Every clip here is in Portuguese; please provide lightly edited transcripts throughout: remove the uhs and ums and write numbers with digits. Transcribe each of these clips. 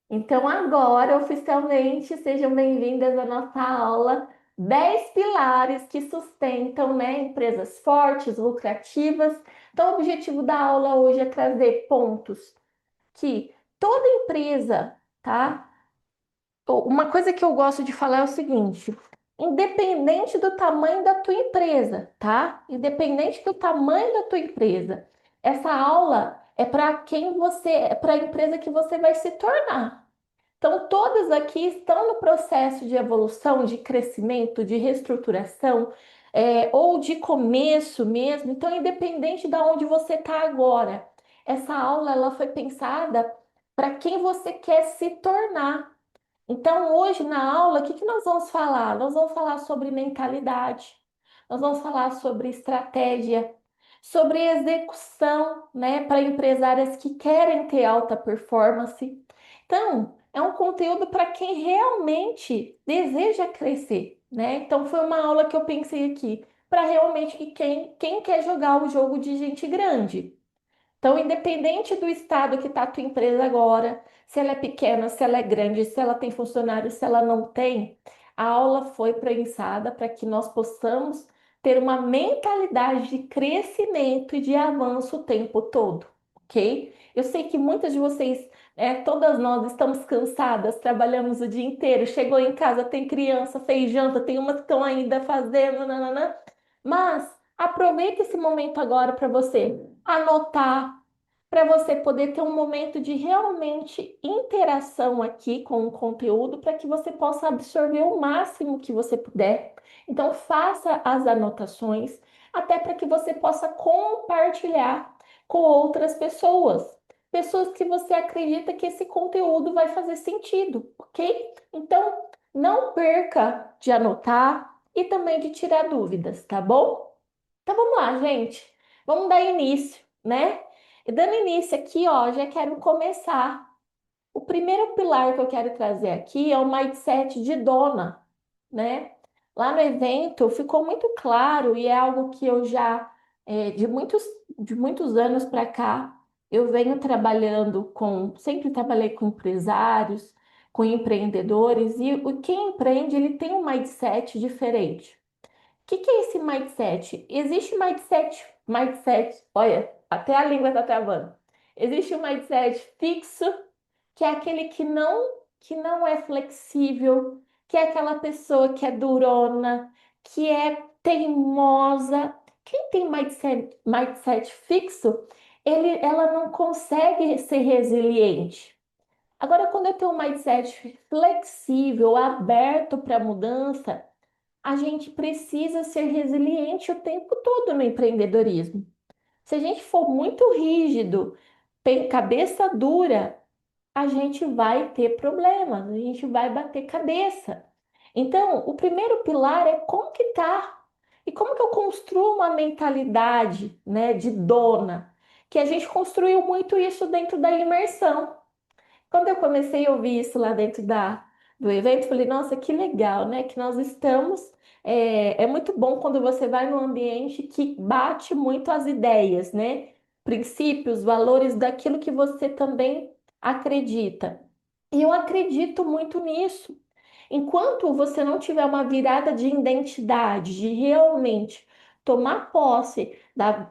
Então, agora, oficialmente, sejam bem-vindas à nossa aula 10 pilares que sustentam, né, empresas fortes, lucrativas. Então, o objetivo da aula hoje é trazer pontos que toda empresa, tá? Uma coisa que eu gosto de falar é o seguinte: independente do tamanho da tua empresa, tá? Independente do tamanho da tua empresa, essa aula é para quem você, é para a empresa que você vai se tornar. Então, todas aqui estão no processo de evolução, de crescimento, de reestruturação, ou de começo mesmo. Então, independente de onde você está agora, essa aula ela foi pensada para quem você quer se tornar. Então, hoje na aula, o que que nós vamos falar? Nós vamos falar sobre mentalidade, nós vamos falar sobre estratégia, sobre execução, né, para empresárias que querem ter alta performance. Então, é um conteúdo para quem realmente deseja crescer, né? Então, foi uma aula que eu pensei aqui para realmente quem quer jogar o jogo de gente grande. Então, independente do estado que está a tua empresa agora, se ela é pequena, se ela é grande, se ela tem funcionários, se ela não tem, a aula foi pensada para que nós possamos ter uma mentalidade de crescimento e de avanço o tempo todo, ok? Eu sei que muitas de vocês, todas nós estamos cansadas, trabalhamos o dia inteiro, chegou em casa, tem criança, fez janta, tem umas que estão ainda fazendo, nananã, mas aproveite esse momento agora para você anotar, para você poder ter um momento de realmente interação aqui com o conteúdo, para que você possa absorver o máximo que você puder. Então, faça as anotações, até para que você possa compartilhar com outras pessoas. Pessoas que você acredita que esse conteúdo vai fazer sentido, ok? Então, não perca de anotar e também de tirar dúvidas, tá bom? Então vamos lá, gente. Vamos dar início, né? E dando início aqui, ó, já quero começar. O primeiro pilar que eu quero trazer aqui é o mindset de dona, né? Lá no evento ficou muito claro e é algo que eu já, de muitos anos para cá, eu venho trabalhando sempre trabalhei com empresários, com empreendedores, e quem empreende, ele tem um mindset diferente. O que é esse mindset? Existe mindset, olha, até a língua está travando. Existe um mindset fixo, que é aquele que não é flexível, que é aquela pessoa que é durona, que é teimosa. Quem tem mindset fixo, ela não consegue ser resiliente. Agora, quando eu tenho um mindset flexível, aberto para mudança, a gente precisa ser resiliente o tempo todo no empreendedorismo. Se a gente for muito rígido, cabeça dura, a gente vai ter problemas, a gente vai bater cabeça. Então, o primeiro pilar é como que tá? E como que eu construo uma mentalidade, né, de dona? Que a gente construiu muito isso dentro da imersão. Quando eu comecei a ouvir isso lá dentro do evento, falei, nossa, que legal, né? Que nós estamos. É muito bom quando você vai num ambiente que bate muito as ideias, né? Princípios, valores daquilo que você também acredita. E eu acredito muito nisso. Enquanto você não tiver uma virada de identidade, de realmente tomar posse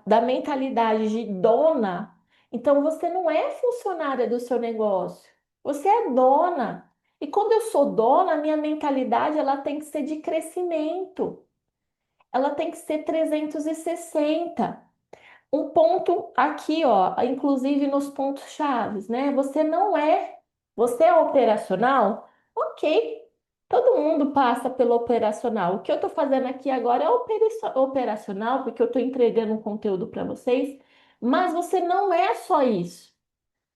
da mentalidade de dona, então você não é funcionária do seu negócio, você é dona. E quando eu sou dona, a minha mentalidade ela tem que ser de crescimento, ela tem que ser 360. Um ponto aqui, ó, inclusive nos pontos chaves, né? Você é operacional? Ok. Todo mundo passa pelo operacional. O que eu estou fazendo aqui agora é operacional, porque eu estou entregando um conteúdo para vocês, mas você não é só isso.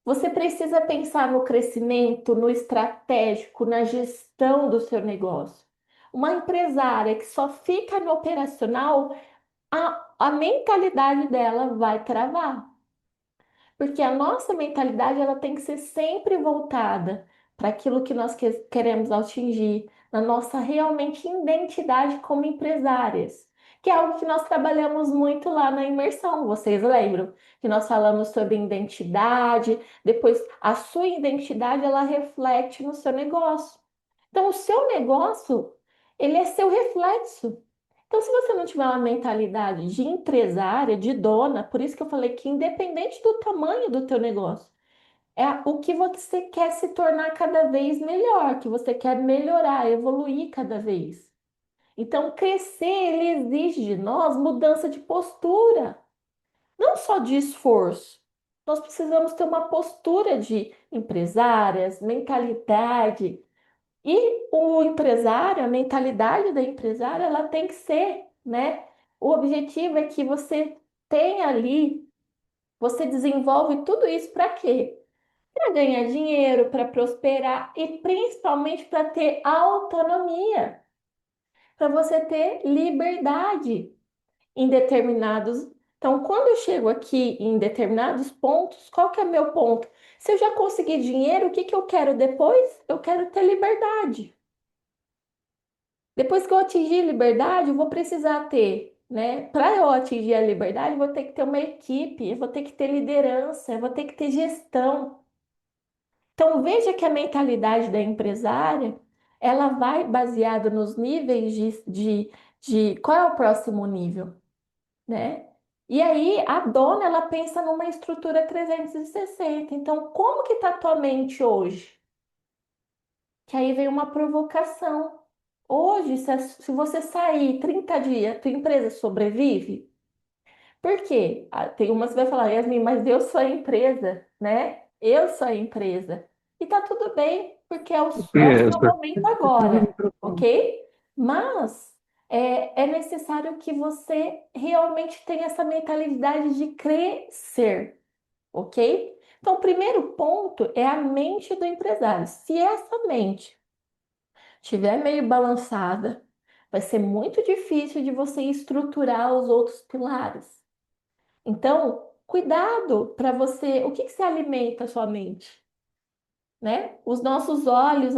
Você precisa pensar no crescimento, no estratégico, na gestão do seu negócio. Uma empresária que só fica no operacional, a mentalidade dela vai travar. Porque a nossa mentalidade ela tem que ser sempre voltada para aquilo que nós queremos atingir, na nossa realmente identidade como empresárias. que é algo que nós trabalhamos muito lá na imersão. Vocês lembram que nós falamos sobre identidade, depois a sua identidade ela reflete no seu negócio. Então, o seu negócio, ele é seu reflexo. Então, se você não tiver uma mentalidade de empresária, de dona, por isso que eu falei que independente do tamanho do teu negócio, é o que você quer se tornar cada vez melhor, que você quer melhorar, evoluir cada vez. Então, crescer, ele exige de nós mudança de postura, não só de esforço. Nós precisamos ter uma postura de empresárias, mentalidade. E o empresário, a mentalidade da empresária, ela tem que ser, né? O objetivo é que você tenha ali, você desenvolve tudo isso para quê? Para ganhar dinheiro, para prosperar e principalmente para ter autonomia, para você ter liberdade em determinados. Então, quando eu chego aqui em determinados pontos, qual que é meu ponto? Se eu já consegui dinheiro, o que que eu quero depois? Eu quero ter liberdade. Depois que eu atingir liberdade, eu vou precisar ter, né? Para eu atingir a liberdade, eu vou ter que ter uma equipe, eu vou ter que ter liderança, eu vou ter que ter gestão. Então, veja que a mentalidade da empresária, ela vai baseada nos níveis de qual é o próximo nível, né? E aí, a dona, ela pensa numa estrutura 360. Então, como que está a tua mente hoje? Que aí vem uma provocação. Hoje, se você sair 30 dias, tua empresa sobrevive? Por quê? Tem umas que vai falar, Yasmin, mas eu sou a empresa, né? Eu sou a empresa. E tá tudo bem, porque é o seu Pensa. momento agora, ok? Mas é necessário que você realmente tenha essa mentalidade de crescer, ok? Então, o primeiro ponto é a mente do empresário. Se essa mente estiver meio balançada, vai ser muito difícil de você estruturar os outros pilares. Então, cuidado para você. O que que você alimenta a sua mente? Né? Os nossos olhos,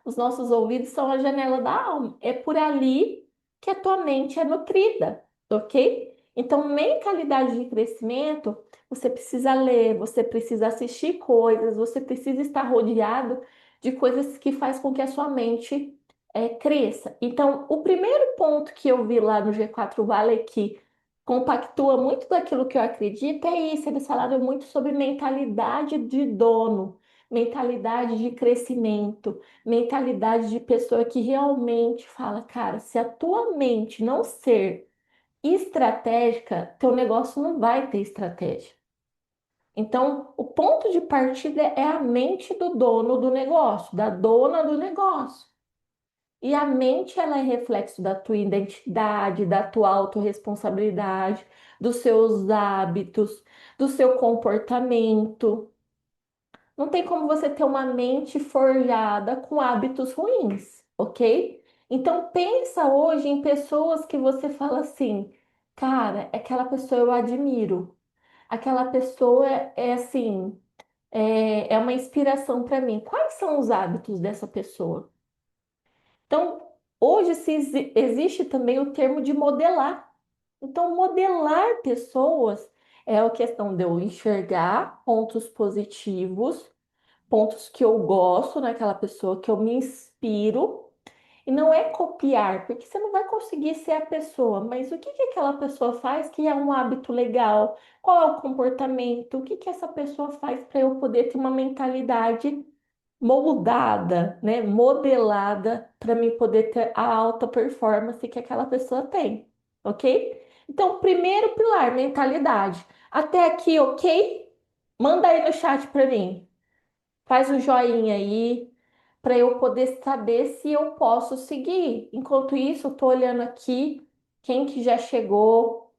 os nossos ouvidos são a janela da alma. É por ali que a tua mente é nutrida, ok? Então, mentalidade de crescimento, você precisa ler, você precisa assistir coisas, você precisa estar rodeado de coisas que faz com que a sua mente cresça. Então, o primeiro ponto que eu vi lá no G4 Vale que compactua muito daquilo que eu acredito é isso, eles falaram muito sobre mentalidade de dono, mentalidade de crescimento, mentalidade de pessoa que realmente fala, cara, se a tua mente não ser estratégica, teu negócio não vai ter estratégia. Então, o ponto de partida é a mente do dono do negócio, da dona do negócio. E a mente, ela é reflexo da tua identidade, da tua autorresponsabilidade, dos seus hábitos, do seu comportamento. Não tem como você ter uma mente forjada com hábitos ruins, ok? Então pensa hoje em pessoas que você fala assim, cara, aquela pessoa eu admiro, aquela pessoa é assim, é uma inspiração para mim. Quais são os hábitos dessa pessoa? Então, hoje existe também o termo de modelar. Então, modelar pessoas é a questão de eu enxergar pontos positivos, pontos que eu gosto naquela pessoa, que eu me inspiro, e não é copiar, porque você não vai conseguir ser a pessoa, mas o que que aquela pessoa faz que é um hábito legal? Qual é o comportamento? O que que essa pessoa faz para eu poder ter uma mentalidade moldada, né, modelada para mim poder ter a alta performance que aquela pessoa tem, ok? Então, primeiro pilar, mentalidade. Até aqui, ok? Manda aí no chat para mim. Faz um joinha aí para eu poder saber se eu posso seguir. Enquanto isso, eu tô olhando aqui quem que já chegou.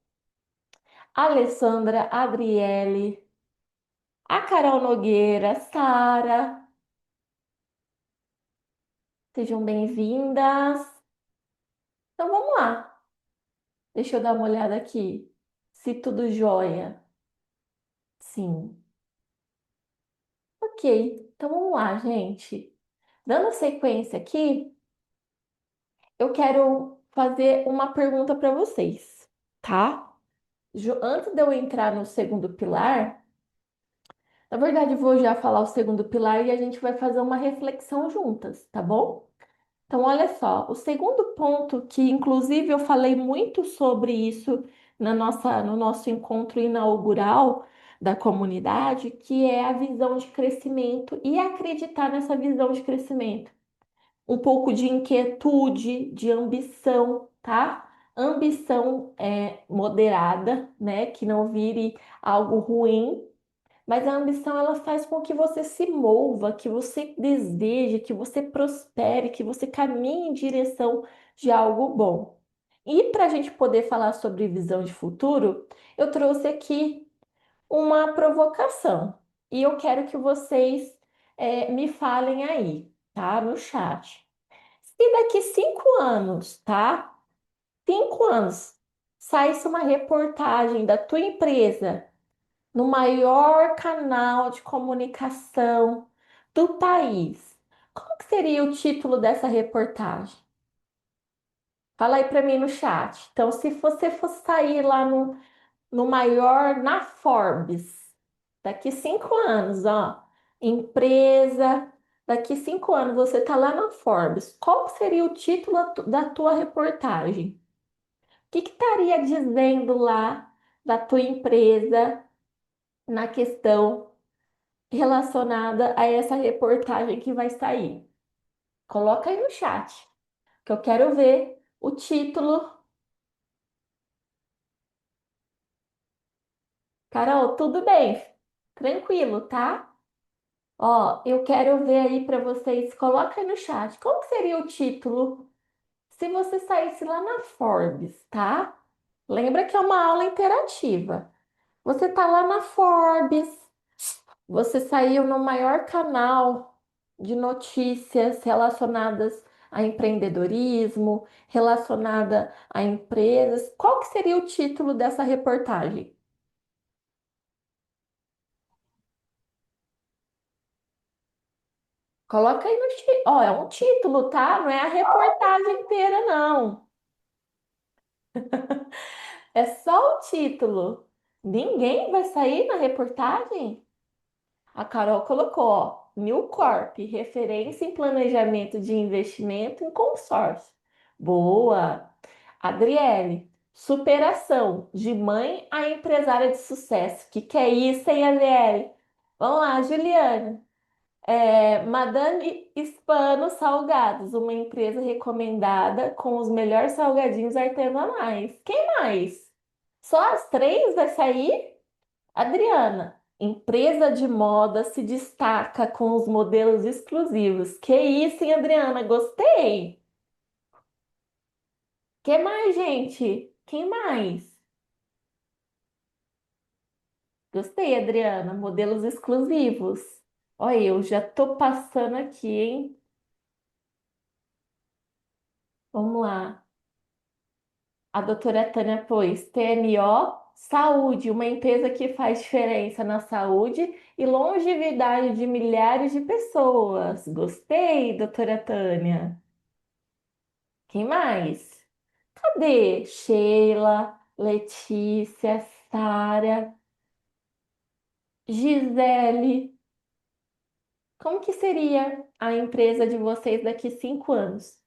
Alessandra, Adriele, a Carol Nogueira, Sara, sejam bem-vindas. Então vamos lá. Deixa eu dar uma olhada aqui. Se tudo jóia. Sim. Ok. Então vamos lá, gente. Dando sequência aqui, eu quero fazer uma pergunta para vocês, tá? Antes de eu entrar no segundo pilar, na verdade, eu vou já falar o segundo pilar e a gente vai fazer uma reflexão juntas, tá bom? Então, olha só, o segundo ponto, que inclusive eu falei muito sobre isso no nosso encontro inaugural da comunidade, que é a visão de crescimento e acreditar nessa visão de crescimento. Um pouco de inquietude, de ambição, tá? Ambição moderada, né? Que não vire algo ruim, mas a ambição ela faz com que você se mova, que você deseje, que você prospere, que você caminhe em direção de algo bom. E para a gente poder falar sobre visão de futuro, eu trouxe aqui uma provocação. E eu quero que vocês me falem aí, tá? No chat. Se daqui 5 anos, tá? 5 anos, saísse uma reportagem da tua empresa no maior canal de comunicação do país. Qual que seria o título dessa reportagem? Fala aí para mim no chat. Então, se você fosse sair lá no maior, na Forbes, daqui 5 anos, ó, empresa, daqui 5 anos você tá lá na Forbes, qual que seria o título da tua reportagem? O que que estaria dizendo lá da tua empresa na questão relacionada a essa reportagem que vai sair? Coloca aí no chat, que eu quero ver o título. Carol, tudo bem? Tranquilo, tá? Ó, eu quero ver aí para vocês. Coloca aí no chat. Qual que seria o título se você saísse lá na Forbes, tá? Lembra que é uma aula interativa. Você tá lá na Forbes, você saiu no maior canal de notícias relacionadas a empreendedorismo, relacionada a empresas. Qual que seria o título dessa reportagem? Coloca aí no título. Ó, é um título, tá? Não é a reportagem inteira, não. É só o título. Ninguém vai sair na reportagem? A Carol colocou, ó, Newcorp, referência em planejamento de investimento em consórcio. Boa! Adriele, superação de mãe a empresária de sucesso. Que é isso, hein, Adriele? Vamos lá, Juliane. Madame Hispano Salgados, uma empresa recomendada com os melhores salgadinhos artesanais. Quem mais? Só as três vai sair? Adriana, empresa de moda se destaca com os modelos exclusivos. Que isso, hein, Adriana? Gostei. Que mais, gente? Quem mais? Gostei, Adriana. Modelos exclusivos. Olha, eu já tô passando aqui, hein? Vamos lá. A doutora Tânia pôs TMO Saúde, uma empresa que faz diferença na saúde e longevidade de milhares de pessoas. Gostei, doutora Tânia. Quem mais? Cadê? Sheila, Letícia, Sara, Gisele. Como que seria a empresa de vocês daqui 5 anos?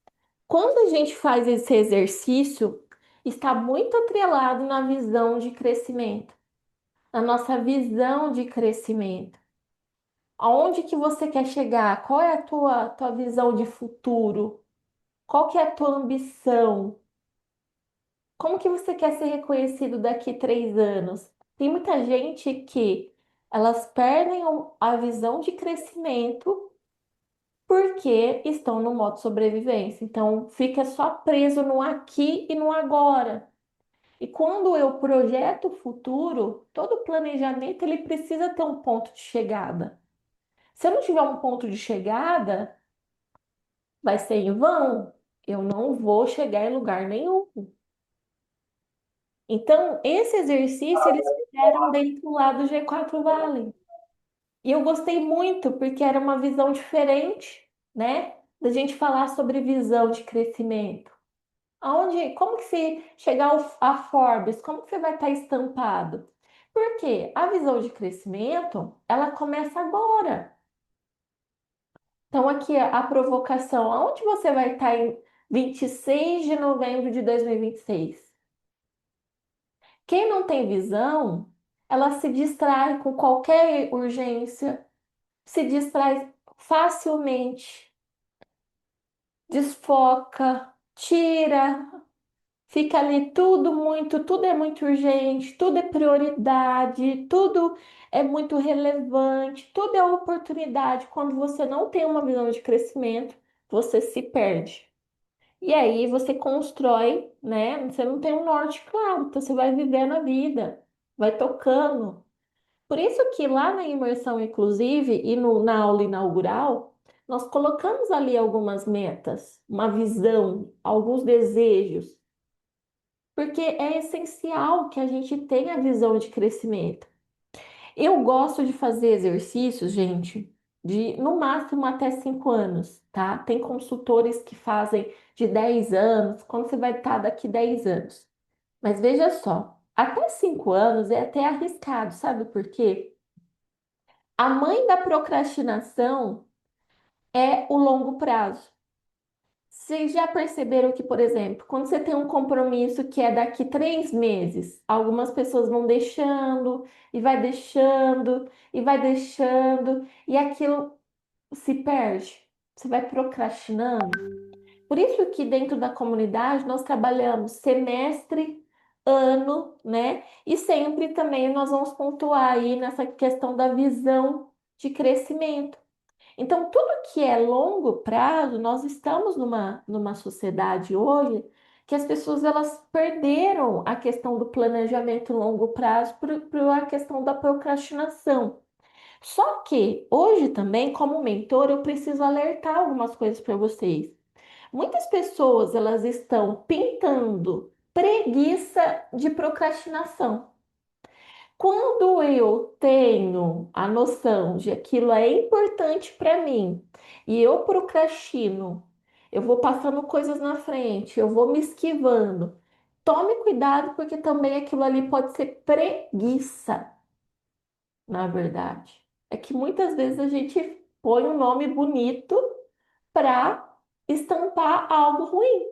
Quando a gente faz esse exercício, está muito atrelado na visão de crescimento, na nossa visão de crescimento. Aonde que você quer chegar? Qual é a tua visão de futuro? Qual que é a tua ambição? Como que você quer ser reconhecido daqui 3 anos? Tem muita gente que elas perdem a visão de crescimento porque estão no modo sobrevivência. Então, fica só preso no aqui e no agora. E quando eu projeto o futuro, todo planejamento ele precisa ter um ponto de chegada. Se eu não tiver um ponto de chegada, vai ser em vão. Eu não vou chegar em lugar nenhum. Então, esse exercício eles fizeram dentro lá do G4 Valley. E eu gostei muito, porque era uma visão diferente, né? Da gente falar sobre visão de crescimento. Aonde, como que se chegar a Forbes, como que você vai estar estampado? Porque a visão de crescimento, ela começa agora. Então, aqui a provocação, aonde você vai estar em 26 de novembro de 2026? Quem não tem visão, ela se distrai com qualquer urgência, se distrai facilmente, desfoca, tira, fica ali tudo é muito urgente, tudo é prioridade, tudo é muito relevante, tudo é oportunidade. Quando você não tem uma visão de crescimento, você se perde. E aí você constrói, né? Você não tem um norte claro, então você vai vivendo a vida, vai tocando. Por isso que lá na imersão inclusive e na aula inaugural, nós colocamos ali algumas metas, uma visão, alguns desejos, porque é essencial que a gente tenha a visão de crescimento. Eu gosto de fazer exercícios, gente, de no máximo até 5 anos, tá? Tem consultores que fazem de 10 anos, quando você vai estar daqui 10 anos. Mas veja só, até 5 anos é até arriscado, sabe por quê? A mãe da procrastinação é o longo prazo. Vocês já perceberam que, por exemplo, quando você tem um compromisso que é daqui 3 meses, algumas pessoas vão deixando, e vai deixando, e vai deixando, e aquilo se perde. Você vai procrastinando. Por isso que dentro da comunidade nós trabalhamos semestre, ano, né? E sempre também nós vamos pontuar aí nessa questão da visão de crescimento. Então, tudo que é longo prazo, nós estamos numa sociedade hoje que as pessoas elas perderam a questão do planejamento longo prazo por a questão da procrastinação. Só que hoje também, como mentor, eu preciso alertar algumas coisas para vocês. Muitas pessoas elas estão pintando preguiça de procrastinação. Quando eu tenho a noção de aquilo é importante para mim e eu procrastino, eu vou passando coisas na frente, eu vou me esquivando. Tome cuidado porque também aquilo ali pode ser preguiça, na verdade. É que muitas vezes a gente põe um nome bonito para estampar algo ruim.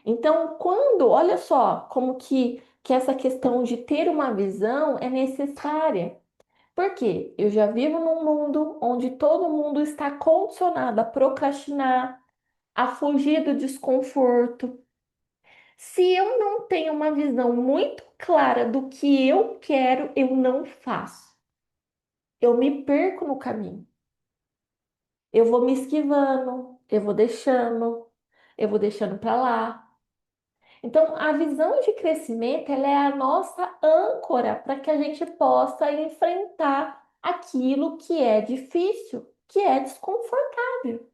Então, olha só, como que essa questão de ter uma visão é necessária. Porque eu já vivo num mundo onde todo mundo está condicionado a procrastinar, a fugir do desconforto. Se eu não tenho uma visão muito clara do que eu quero, eu não faço. Eu me perco no caminho. Eu vou me esquivando, eu vou deixando para lá. Então, a visão de crescimento, ela é a nossa âncora para que a gente possa enfrentar aquilo que é difícil, que é desconfortável.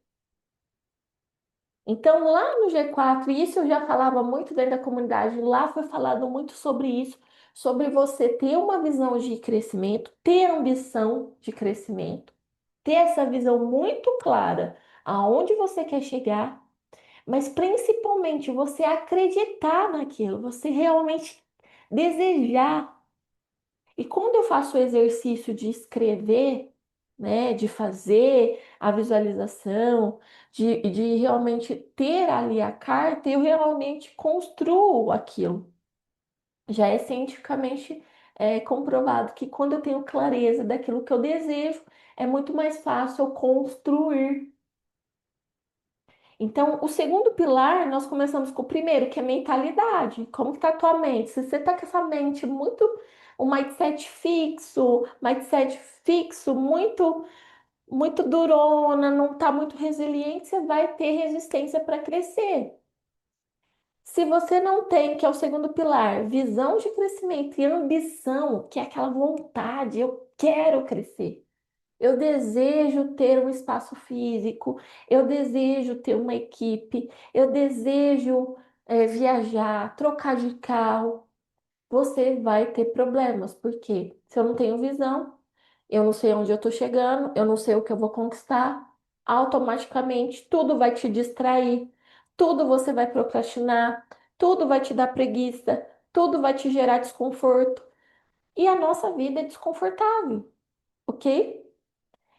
Então, lá no G4, isso eu já falava muito dentro da comunidade, lá foi falado muito sobre isso, sobre você ter uma visão de crescimento, ter ambição de crescimento, ter essa visão muito clara aonde você quer chegar, mas principalmente você acreditar naquilo, você realmente desejar. E quando eu faço o exercício de escrever, né, de fazer a visualização, de realmente ter ali a carta, eu realmente construo aquilo. Já é cientificamente comprovado que quando eu tenho clareza daquilo que eu desejo, é muito mais fácil eu construir. Então, o segundo pilar, nós começamos com o primeiro, que é mentalidade. Como que tá a tua mente? Se você tá com essa mente muito, um mindset fixo, muito durona, não tá muito resiliente, você vai ter resistência para crescer. Se você não tem, que é o segundo pilar, visão de crescimento e ambição, que é aquela vontade, eu quero crescer. Eu desejo ter um espaço físico, eu desejo ter uma equipe, eu desejo viajar, trocar de carro. Você vai ter problemas, porque se eu não tenho visão, eu não sei onde eu estou chegando, eu não sei o que eu vou conquistar, automaticamente tudo vai te distrair, tudo você vai procrastinar, tudo vai te dar preguiça, tudo vai te gerar desconforto. E a nossa vida é desconfortável, ok?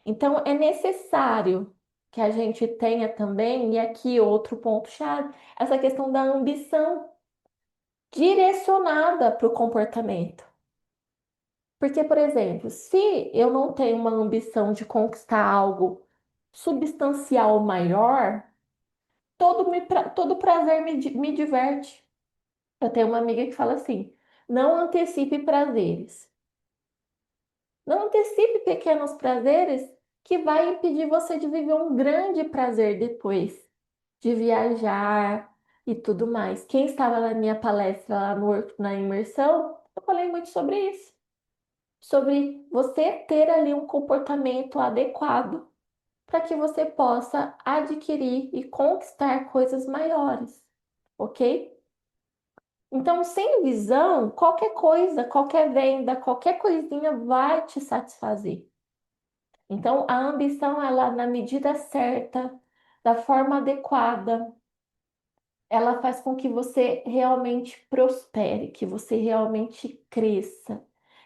Então é necessário que a gente tenha também, e aqui outro ponto-chave, essa questão da ambição direcionada para o comportamento. Porque, por exemplo, se eu não tenho uma ambição de conquistar algo substancial maior, todo prazer me diverte. Eu tenho uma amiga que fala assim: não antecipe prazeres. Não antecipe pequenos prazeres que vai impedir você de viver um grande prazer depois, de viajar e tudo mais. Quem estava na minha palestra lá na imersão, eu falei muito sobre isso. Sobre você ter ali um comportamento adequado para que você possa adquirir e conquistar coisas maiores, ok? Então, sem visão, qualquer coisa, qualquer venda, qualquer coisinha vai te satisfazer. Então, a ambição, ela na medida certa, da forma adequada, ela faz com que você realmente prospere, que você realmente cresça,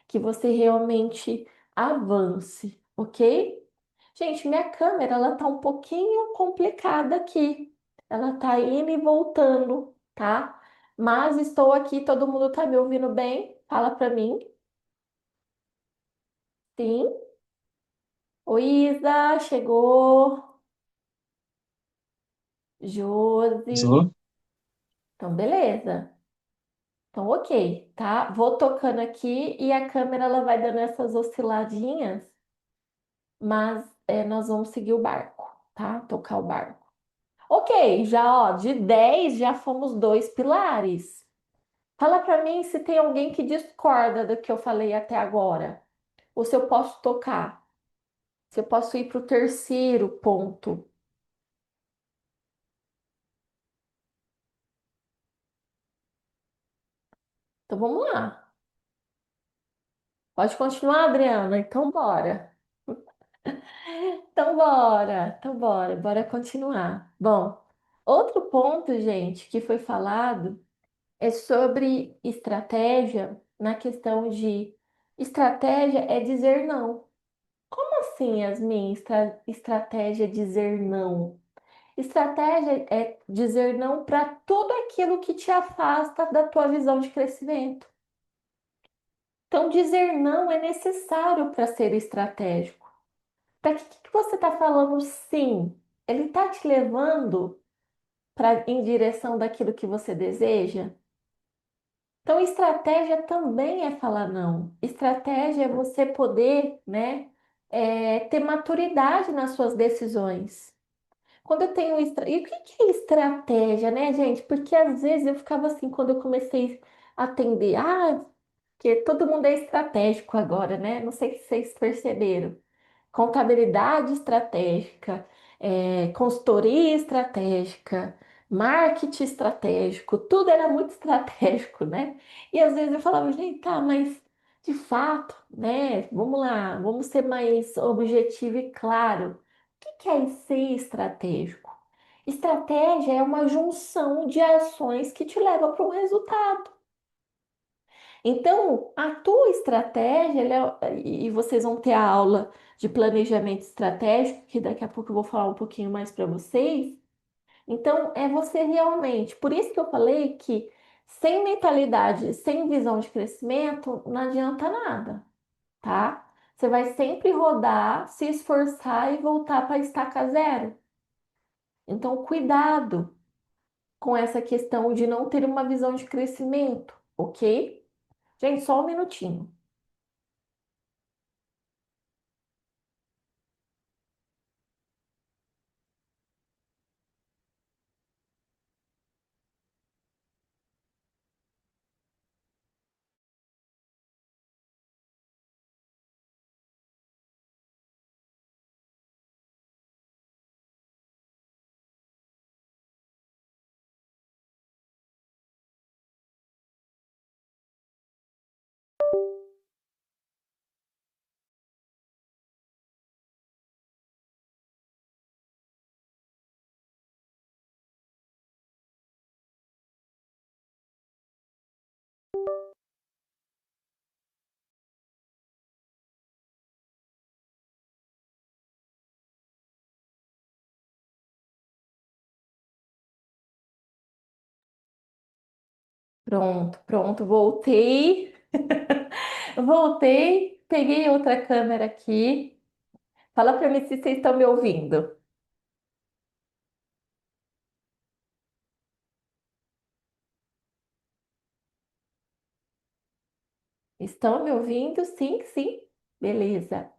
que você realmente avance, ok? Gente, minha câmera, ela tá um pouquinho complicada aqui. Ela tá indo e voltando, tá? Mas estou aqui, todo mundo tá me ouvindo bem? Fala pra mim. Sim. Oi, Isa, chegou. Josi. Show? Então, beleza. Então, ok, tá? Vou tocando aqui e a câmera ela vai dando essas osciladinhas, mas nós vamos seguir o barco, tá? Tocar o barco. Ok, já ó, de 10 já fomos dois pilares. Fala pra mim se tem alguém que discorda do que eu falei até agora. Ou se eu posso tocar. Se eu posso ir para o terceiro ponto. Então vamos lá. Pode continuar, Adriana? Então bora. Então bora. Então bora. Bora continuar. Bom, outro ponto, gente, que foi falado é sobre estratégia na questão de estratégia é dizer não. Como assim, Yasmin? Estratégia é dizer não? Estratégia é dizer não para tudo aquilo que te afasta da tua visão de crescimento. Então, dizer não é necessário para ser estratégico. Para que você está falando sim? Ele está te levando em direção daquilo que você deseja? Então, estratégia também é falar não. Estratégia é você poder, né, ter maturidade nas suas decisões. Quando eu tenho. E o que que é estratégia, né, gente? Porque às vezes eu ficava assim, quando eu comecei a atender. Ah, que todo mundo é estratégico agora, né? Não sei se vocês perceberam. Contabilidade estratégica, consultoria estratégica, marketing estratégico, tudo era muito estratégico, né? E às vezes eu falava, gente, tá, mas de fato, né? Vamos lá, vamos ser mais objetivo e claro. O que é ser estratégico? Estratégia é uma junção de ações que te leva para um resultado. Então, a tua estratégia, e vocês vão ter a aula de planejamento estratégico, que daqui a pouco eu vou falar um pouquinho mais para vocês. Então, é você realmente, por isso que eu falei que sem mentalidade, sem visão de crescimento, não adianta nada, tá? Você vai sempre rodar, se esforçar e voltar para estaca zero. Então, cuidado com essa questão de não ter uma visão de crescimento, ok? Gente, só um minutinho. Pronto, pronto, voltei. Voltei, peguei outra câmera aqui. Fala para mim se vocês estão me ouvindo. Estão me ouvindo? Sim, sim. Beleza.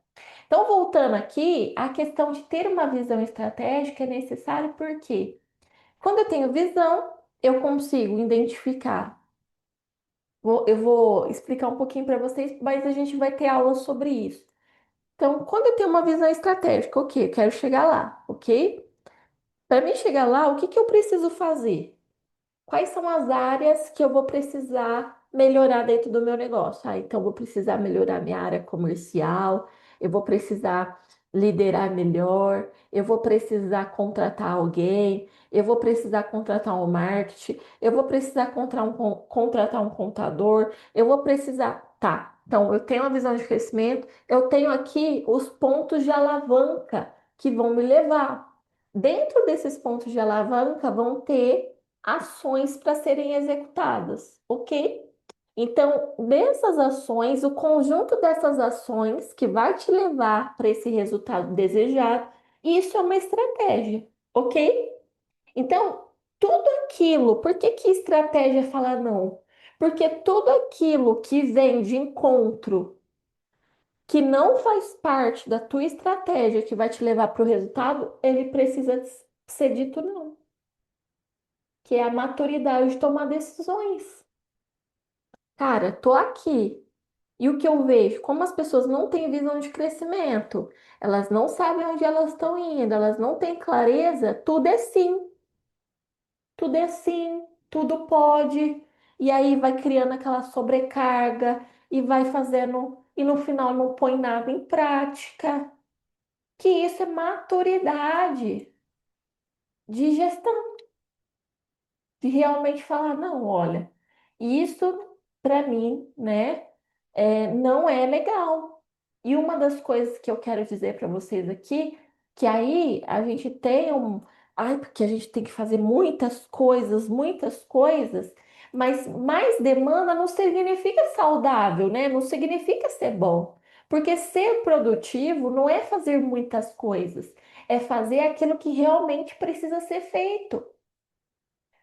Então, voltando aqui, a questão de ter uma visão estratégica é necessário porque quando eu tenho visão, eu consigo identificar. Eu vou explicar um pouquinho para vocês, mas a gente vai ter aula sobre isso. Então, quando eu tenho uma visão estratégica, ok, eu quero chegar lá, ok? Para mim chegar lá, o que que eu preciso fazer? Quais são as áreas que eu vou precisar melhorar dentro do meu negócio? Ah, então eu vou precisar melhorar minha área comercial, eu vou precisar liderar melhor, eu vou precisar contratar alguém, eu vou precisar contratar um marketing, eu vou precisar contratar um contador, eu vou precisar. Tá, então eu tenho uma visão de crescimento, eu tenho aqui os pontos de alavanca que vão me levar. Dentro desses pontos de alavanca vão ter ações para serem executadas, ok? Então, dessas ações, o conjunto dessas ações que vai te levar para esse resultado desejado, isso é uma estratégia, ok? Então, tudo aquilo, por que que estratégia fala não? Porque tudo aquilo que vem de encontro, que não faz parte da tua estratégia que vai te levar para o resultado, ele precisa ser dito não, que é a maturidade de tomar decisões. Cara, tô aqui. E o que eu vejo, como as pessoas não têm visão de crescimento, elas não sabem onde elas estão indo, elas não têm clareza, tudo é sim, tudo pode. E aí vai criando aquela sobrecarga e vai fazendo, e no final não põe nada em prática. Que isso é maturidade de gestão, de realmente falar, não, olha, isso para mim, né, não é legal. E uma das coisas que eu quero dizer para vocês aqui, que aí a gente tem ai, porque a gente tem que fazer muitas coisas, mas mais demanda não significa saudável, né? Não significa ser bom. Porque ser produtivo não é fazer muitas coisas, é fazer aquilo que realmente precisa ser feito.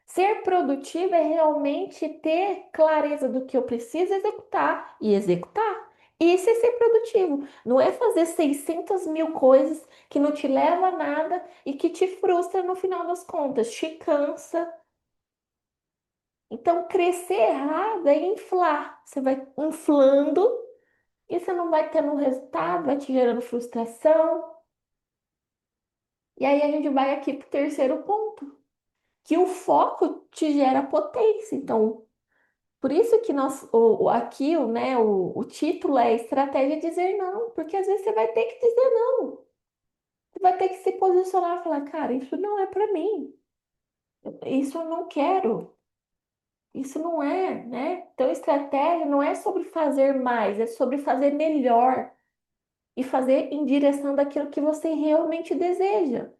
Ser produtivo é realmente ter clareza do que eu preciso executar e executar. Isso é ser produtivo. Não é fazer 600 mil coisas que não te leva a nada e que te frustra no final das contas, te cansa. Então, crescer errado é inflar. Você vai inflando e você não vai tendo um resultado, vai te gerando frustração. E aí a gente vai aqui para o terceiro ponto, que o foco te gera potência. Então, por isso que aqui né, o título é Estratégia Dizer Não, porque às vezes você vai ter que dizer não. Você vai ter que se posicionar e falar, cara, isso não é para mim, isso eu não quero, isso não é, né? Então, estratégia não é sobre fazer mais, é sobre fazer melhor e fazer em direção daquilo que você realmente deseja.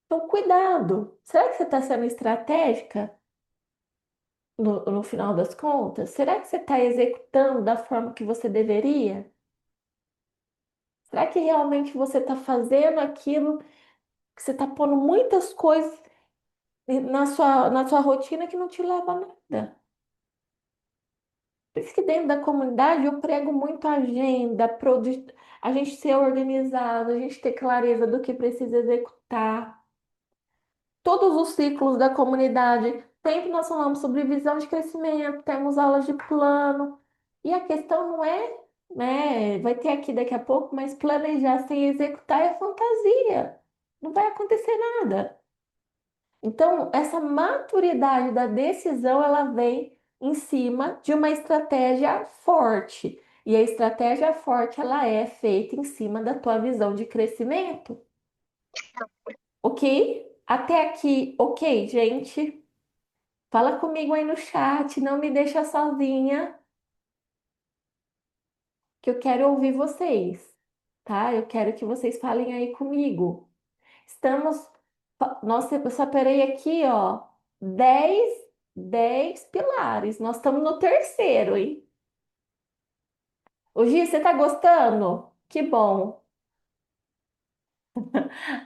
Então, cuidado. Será que você está sendo estratégica no final das contas? Será que você está executando da forma que você deveria? Será que realmente você está fazendo aquilo que você está pondo muitas coisas na sua rotina que não te leva a nada? Por isso que dentro da comunidade eu prego muito a agenda, a gente ser organizado, a gente ter clareza do que precisa executar. Todos os ciclos da comunidade, sempre nós falamos sobre visão de crescimento, temos aulas de plano. E a questão não é, né, vai ter aqui daqui a pouco, mas planejar sem executar é fantasia. Não vai acontecer nada. Então, essa maturidade da decisão, ela vem em cima de uma estratégia forte. E a estratégia forte, ela é feita em cima da tua visão de crescimento. Ok? Até aqui, ok, gente? Fala comigo aí no chat, não me deixa sozinha, que eu quero ouvir vocês, tá? Eu quero que vocês falem aí Estamos, nossa, eu separei aqui, ó, 10. 10 pilares. Nós estamos no terceiro, hein? Ô, Gi, você tá gostando? Que bom.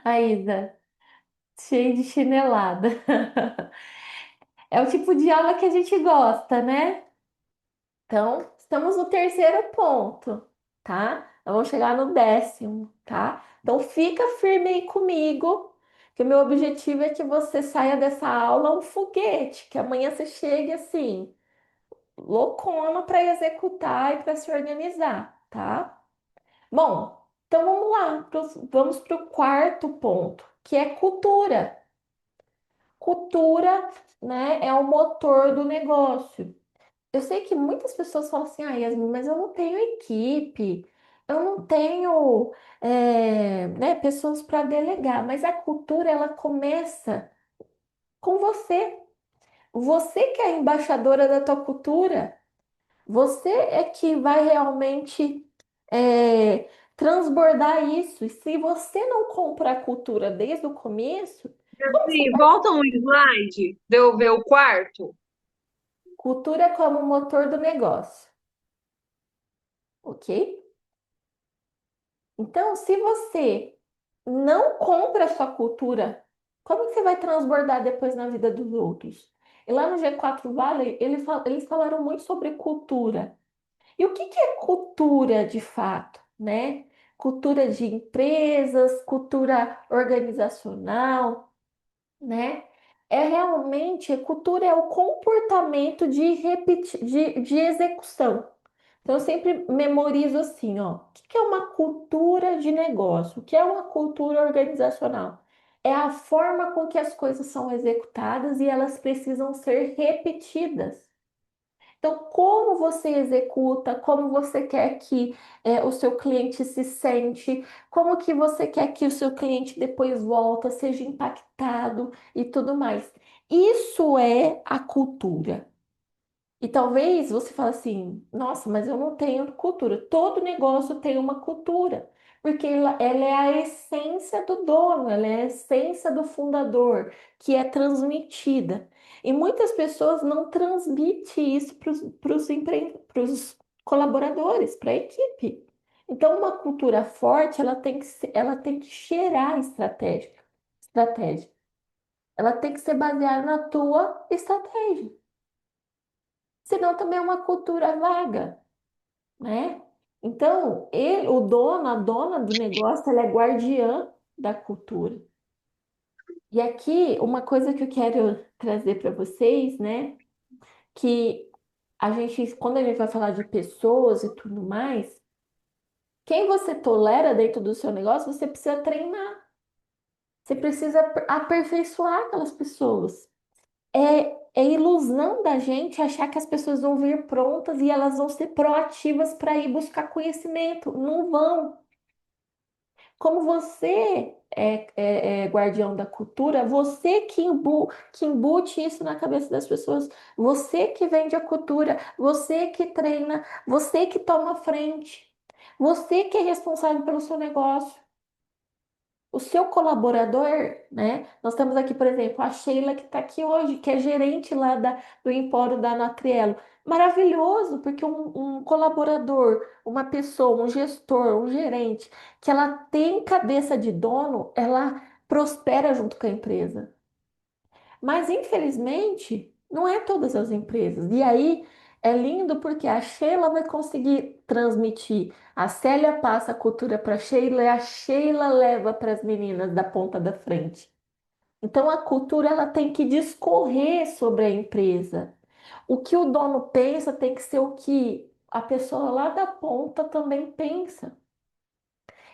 A Isa, cheio de chinelada. É o tipo de aula que a gente gosta, né? Então, estamos no terceiro ponto, tá? Vamos chegar no décimo, tá? Então, fica firme aí comigo, que o meu objetivo é que você saia dessa aula um foguete, que amanhã você chegue assim, loucona para executar e para se organizar, tá? Bom, então vamos lá, vamos para o quarto ponto, que é cultura. Cultura, né, é o motor do negócio. Eu sei que muitas pessoas falam assim, ah, Yasmin, mas eu não tenho equipe, eu não tenho, né, pessoas para delegar, mas a cultura, ela começa com você. Você que é a embaixadora da tua cultura, você é que vai realmente transbordar isso. E se você não compra a cultura desde o começo, como você Sim, vai? volta um slide, de eu ver o quarto. Cultura como motor do negócio, ok? Então, se você não compra a sua cultura, como que você vai transbordar depois na vida dos outros? E lá no G4 Valley, eles falaram muito sobre cultura. E o que que é cultura de fato, né? Cultura de empresas, cultura organizacional, né? É realmente, cultura é o comportamento de execução. Então, eu sempre memorizo assim, ó, o que que é uma cultura de negócio? O que é uma cultura organizacional? É a forma com que as coisas são executadas e elas precisam ser repetidas. Então, como você executa, como você quer que o seu cliente se sente, como que você quer que o seu cliente depois volta, seja impactado e tudo mais. Isso é a cultura. E talvez você fale assim, nossa, mas eu não tenho cultura. Todo negócio tem uma cultura, porque ela é a essência do dono, ela é a essência do fundador, que é transmitida. E muitas pessoas não transmitem isso para os colaboradores, para a equipe. Então, uma cultura forte, ela tem que cheirar estratégia. Ela tem que ser baseada na tua estratégia. Senão também é uma cultura vaga, né? Então, o dono, a dona do negócio, ela é guardiã da cultura. E aqui, uma coisa que eu quero trazer para vocês, né? Que quando a gente vai falar de pessoas e tudo mais, quem você tolera dentro do seu negócio, você precisa treinar. Você precisa aperfeiçoar aquelas pessoas. É ilusão da gente achar que as pessoas vão vir prontas e elas vão ser proativas para ir buscar conhecimento. Não vão. Como você é guardião da cultura, você que embute isso na cabeça das pessoas, você que vende a cultura, você que treina, você que toma frente, você que é responsável pelo seu negócio. O seu colaborador, né? Nós temos aqui, por exemplo, a Sheila que está aqui hoje, que é gerente lá do Empório da Natrielo. Maravilhoso, porque um colaborador, uma pessoa, um gestor, um gerente, que ela tem cabeça de dono, ela prospera junto com a empresa. Mas, infelizmente, não é todas as empresas. E aí é lindo porque a Sheila vai conseguir transmitir. A Célia passa a cultura para a Sheila e a Sheila leva para as meninas da ponta da frente. Então, a cultura ela tem que discorrer sobre a empresa. O que o dono pensa tem que ser o que a pessoa lá da ponta também pensa.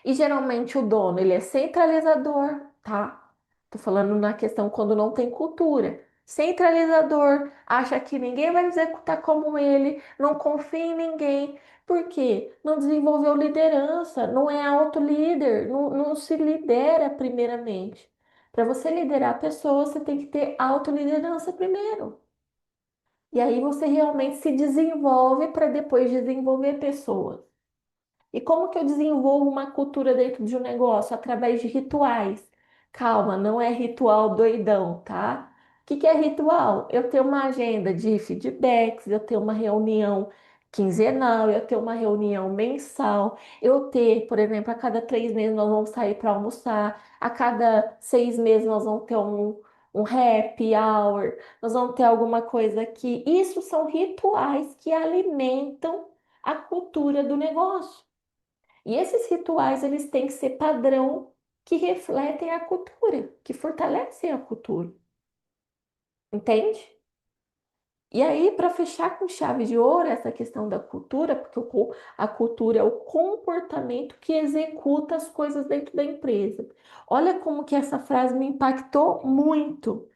E geralmente o dono, ele é centralizador, tá? Tô falando na questão quando não tem cultura. Centralizador, acha que ninguém vai executar como ele, não confia em ninguém. Por quê? Não desenvolveu liderança, não é autolíder, não se lidera primeiramente. Para você liderar pessoas, você tem que ter autoliderança primeiro. E aí você realmente se desenvolve para depois desenvolver pessoas. E como que eu desenvolvo uma cultura dentro de um negócio? Através de rituais. Calma, não é ritual doidão, tá? que é ritual? Eu tenho uma agenda de feedbacks, eu tenho uma reunião quinzenal, eu tenho uma reunião mensal, eu ter, por exemplo, a cada 3 meses nós vamos sair para almoçar, a cada 6 meses nós vamos ter um happy hour, nós vamos ter alguma coisa aqui. Isso são rituais que alimentam a cultura do negócio. E esses rituais, eles têm que ser padrão que refletem a cultura, que fortalecem a cultura. Entende? E aí, para fechar com chave de ouro essa questão da cultura, porque a cultura é o comportamento que executa as coisas dentro da empresa. Olha como que essa frase me impactou muito.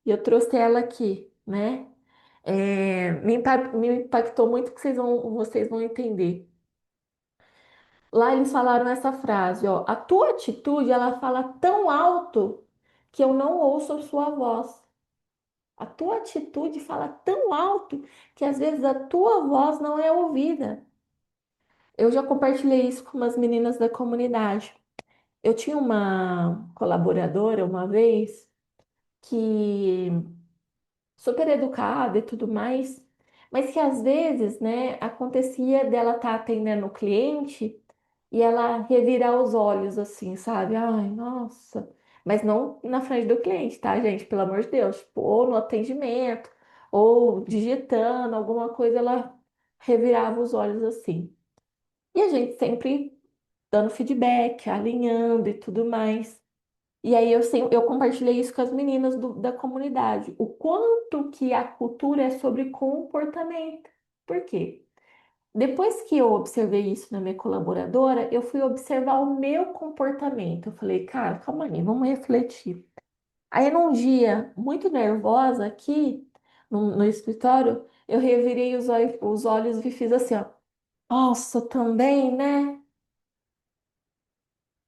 E eu trouxe ela aqui, né? Me impactou muito que vocês vão entender. Lá eles falaram essa frase, ó, a tua atitude, ela fala tão alto que eu não ouço a sua voz. A tua atitude fala tão alto que às vezes a tua voz não é ouvida. Eu já compartilhei isso com umas meninas da comunidade. Eu tinha uma colaboradora uma vez que super educada e tudo mais, mas que às vezes, né, acontecia dela estar atendendo o cliente e ela revirar os olhos assim, sabe? Ai, nossa. Mas não na frente do cliente, tá, gente? Pelo amor de Deus. Tipo, ou no atendimento, ou digitando alguma coisa, ela revirava os olhos assim. E a gente sempre dando feedback, alinhando e tudo mais. E aí eu compartilhei isso com as meninas da comunidade. O quanto que a cultura é sobre comportamento. Por quê? Depois que eu observei isso na minha colaboradora, eu fui observar o meu comportamento. Eu falei, cara, calma aí, vamos refletir. Aí, num dia muito nervosa aqui no escritório, eu revirei os olhos e fiz assim, ó. Nossa, também, né?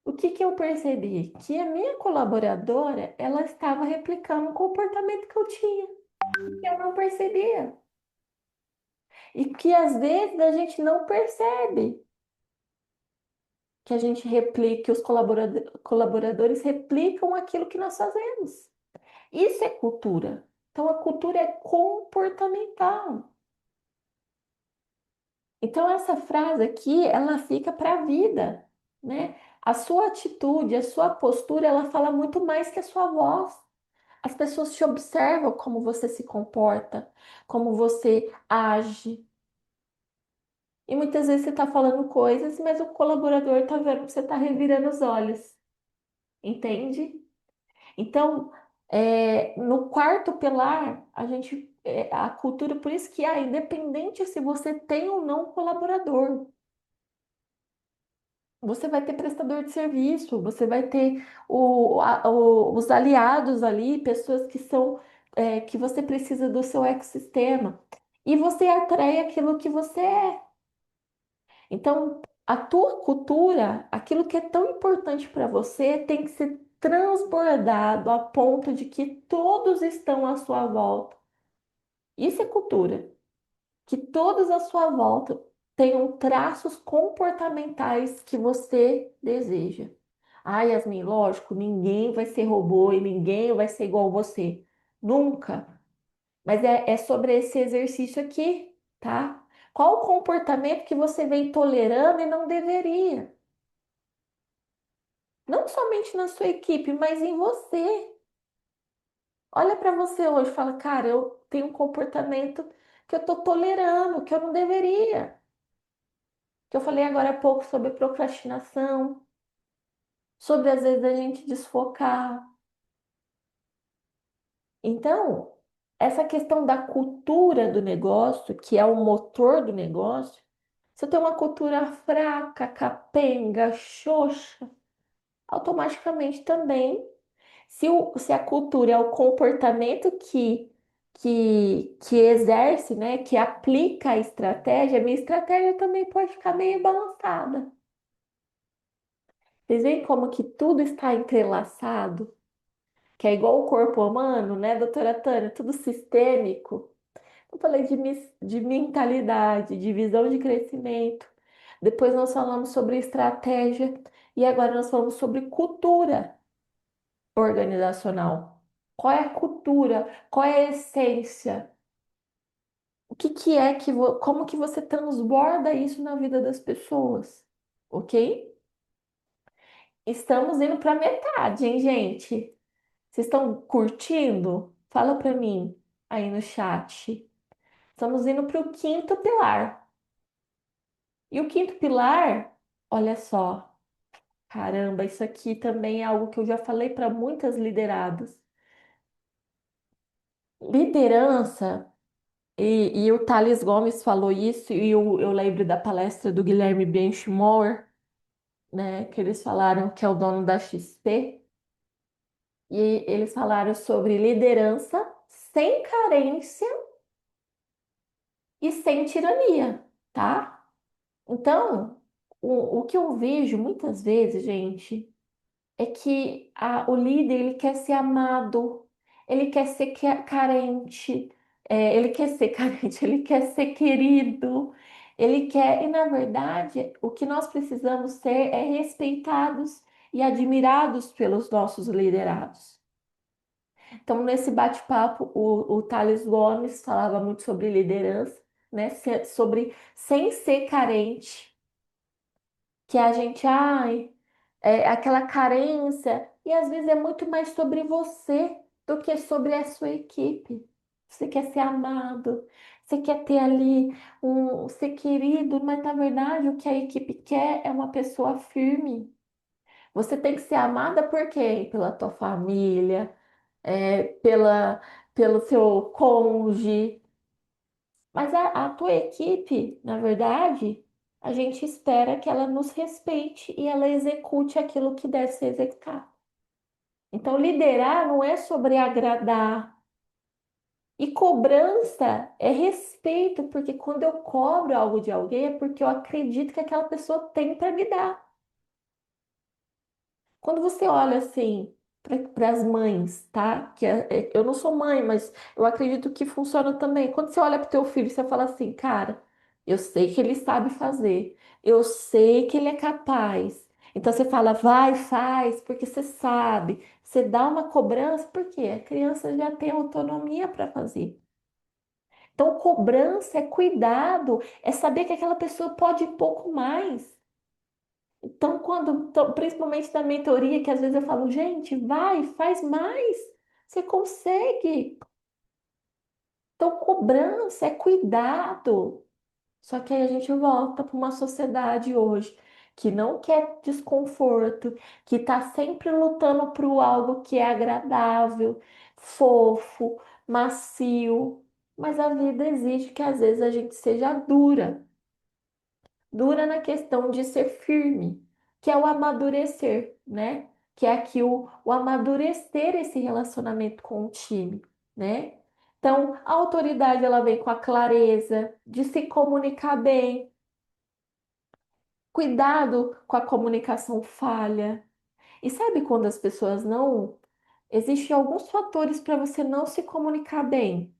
O que que eu percebi? Que a minha colaboradora, ela estava replicando o comportamento que eu tinha, que eu não percebia. E que às vezes a gente não percebe que a gente replica, que os colaboradores replicam aquilo que nós fazemos. Isso é cultura. Então, a cultura é comportamental. Então, essa frase aqui, ela fica para a vida, né? A sua atitude, a sua postura, ela fala muito mais que a sua voz. As pessoas te observam como você se comporta, como você age. E muitas vezes você está falando coisas, mas o colaborador está vendo que você está revirando os olhos. Entende? Então, no quarto pilar, a cultura, por isso que independente se você tem ou não colaborador, você vai ter prestador de serviço, você vai ter os aliados ali, pessoas que você precisa do seu ecossistema. E você atrai aquilo que você é. Então, a tua cultura, aquilo que é tão importante para você, tem que ser transbordado a ponto de que todos estão à sua volta. Isso é cultura. Que todos à sua volta tenham traços comportamentais que você deseja. Ah, Yasmin, lógico, ninguém vai ser robô e ninguém vai ser igual você. Nunca. Mas é sobre esse exercício aqui, tá? Qual o comportamento que você vem tolerando e não deveria? Não somente na sua equipe, mas em você. Olha para você hoje e fala, cara, eu tenho um comportamento que eu tô tolerando, que eu não deveria. Que eu falei agora há pouco sobre procrastinação, sobre às vezes a gente desfocar. Então, essa questão da cultura do negócio, que é o motor do negócio, se eu tenho uma cultura fraca, capenga, xoxa, automaticamente também, se a cultura é o comportamento que exerce, né, que aplica a estratégia, a minha estratégia também pode ficar meio balançada. Vocês veem como que tudo está entrelaçado? Que é igual o corpo humano, né, doutora Tânia? Tudo sistêmico. Eu falei de mentalidade, de visão de crescimento. Depois nós falamos sobre estratégia. E agora nós falamos sobre cultura organizacional. Qual é a cultura? Qual é a essência? O que que é que como que você transborda isso na vida das pessoas? Ok? Estamos indo para metade, hein, gente? Vocês estão curtindo? Fala para mim aí no chat. Estamos indo para o quinto pilar. E o quinto pilar, olha só, caramba, isso aqui também é algo que eu já falei para muitas lideradas. Liderança, e o Thales Gomes falou isso, e eu lembro da palestra do Guilherme Benchimol, né, que eles falaram que é o dono da XP, e eles falaram sobre liderança sem carência e sem tirania, tá? Então, o que eu vejo muitas vezes, gente, é que o líder ele quer ser amado, ele quer ser carente, ele quer ser carente, ele quer ser querido, ele quer, e na verdade, o que nós precisamos ser é respeitados e admirados pelos nossos liderados. Então, nesse bate-papo, o Thales Gomes falava muito sobre liderança, né? Sobre sem ser carente, que a gente, ai, aquela carência, e às vezes é muito mais sobre você do que sobre a sua equipe. Você quer ser amado, você quer ter ali ser querido, mas na verdade o que a equipe quer é uma pessoa firme. Você tem que ser amada por quê? Pela tua família, é, pela, pelo seu cônjuge. Mas a tua equipe, na verdade, a gente espera que ela nos respeite e ela execute aquilo que deve ser executado. Então, liderar não é sobre agradar. E cobrança é respeito, porque quando eu cobro algo de alguém é porque eu acredito que aquela pessoa tem para me dar. Quando você olha assim para as mães, tá? Eu não sou mãe, mas eu acredito que funciona também. Quando você olha para o teu filho, você fala assim, cara, eu sei que ele sabe fazer, eu sei que ele é capaz. Então você fala, vai, faz, porque você sabe. Você dá uma cobrança, porque a criança já tem autonomia para fazer. Então, cobrança é cuidado, é saber que aquela pessoa pode um pouco mais. Então, principalmente na mentoria, que às vezes eu falo, gente, vai, faz mais, você consegue. Então, cobrança é cuidado. Só que aí a gente volta para uma sociedade hoje que não quer desconforto, que está sempre lutando por algo que é agradável, fofo, macio. Mas a vida exige que às vezes a gente seja dura. Dura na questão de ser firme, que é o amadurecer, né? Que é aqui o amadurecer esse relacionamento com o time, né? Então, a autoridade ela vem com a clareza de se comunicar bem, cuidado com a comunicação falha. E sabe quando as pessoas não. Existem alguns fatores para você não se comunicar bem.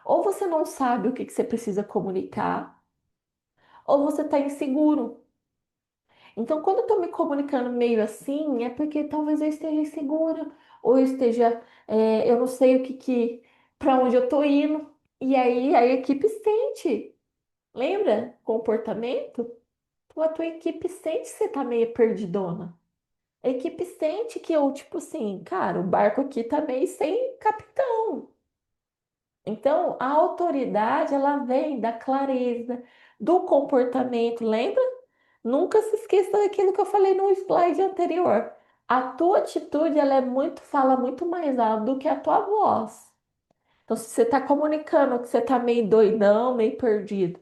Ou você não sabe o que que você precisa comunicar, ou você está inseguro. Então, quando eu estou me comunicando meio assim, é porque talvez eu esteja insegura, ou eu esteja, eu não sei para onde eu estou indo. E aí a equipe sente, lembra? Comportamento? Então, a tua equipe sente que você tá meio perdidona. A equipe sente que eu, tipo assim, cara, o barco aqui tá meio sem capitão. Então, a autoridade, ela vem da clareza, do comportamento, lembra? Nunca se esqueça daquilo que eu falei no slide anterior. A tua atitude, ela fala muito mais alto do que a tua voz. Então, se você está comunicando que você está meio doidão, meio perdido,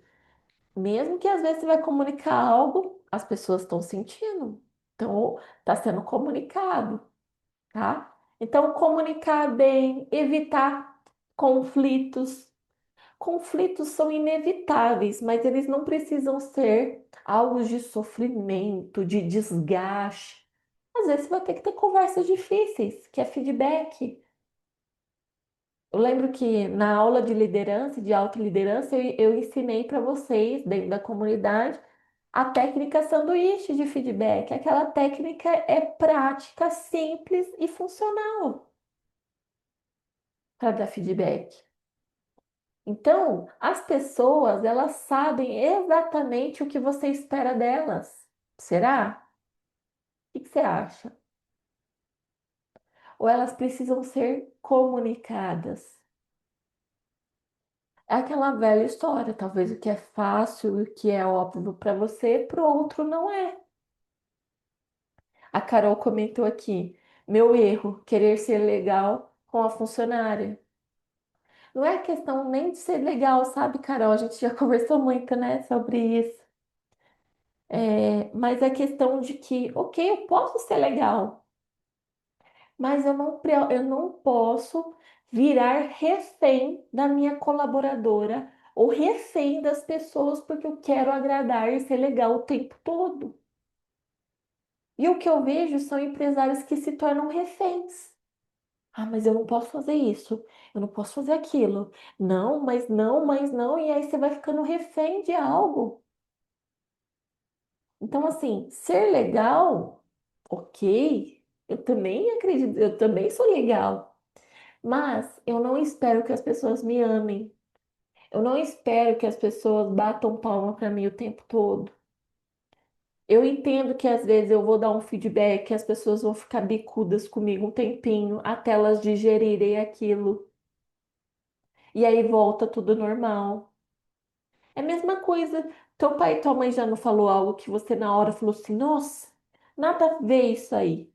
mesmo que às vezes você vai comunicar algo, as pessoas estão sentindo. Então, está sendo comunicado, tá? Então, comunicar bem, evitar conflitos. Conflitos são inevitáveis, mas eles não precisam ser algo de sofrimento, de desgaste. Às vezes você vai ter que ter conversas difíceis, que é feedback. Eu lembro que na aula de liderança, de autoliderança, eu ensinei para vocês, dentro da comunidade, a técnica sanduíche de feedback. Aquela técnica é prática, simples e funcional. para dar feedback. Então, as pessoas, elas sabem exatamente o que você espera delas. Será? O que você acha? Ou elas precisam ser comunicadas? É aquela velha história, talvez o que é fácil, o que é óbvio para você, para o outro não é. A Carol comentou aqui, meu erro, querer ser legal com a funcionária. Não é questão nem de ser legal, sabe, Carol? A gente já conversou muito, né, sobre isso. Mas é questão de que, ok, eu posso ser legal, mas eu não posso virar refém da minha colaboradora ou refém das pessoas porque eu quero agradar e ser legal o tempo todo. E o que eu vejo são empresários que se tornam reféns. Ah, mas eu não posso fazer isso, eu não posso fazer aquilo. Não, mas não, mas não, e aí você vai ficando refém de algo. Então, assim, ser legal, ok, eu também acredito, eu também sou legal, mas eu não espero que as pessoas me amem. Eu não espero que as pessoas batam palma para mim o tempo todo. Eu entendo que às vezes eu vou dar um feedback, as pessoas vão ficar bicudas comigo um tempinho até elas digerirem aquilo. E aí volta tudo normal. É a mesma coisa. Teu pai e tua mãe já não falou algo que você na hora falou assim, nossa, nada a ver isso aí.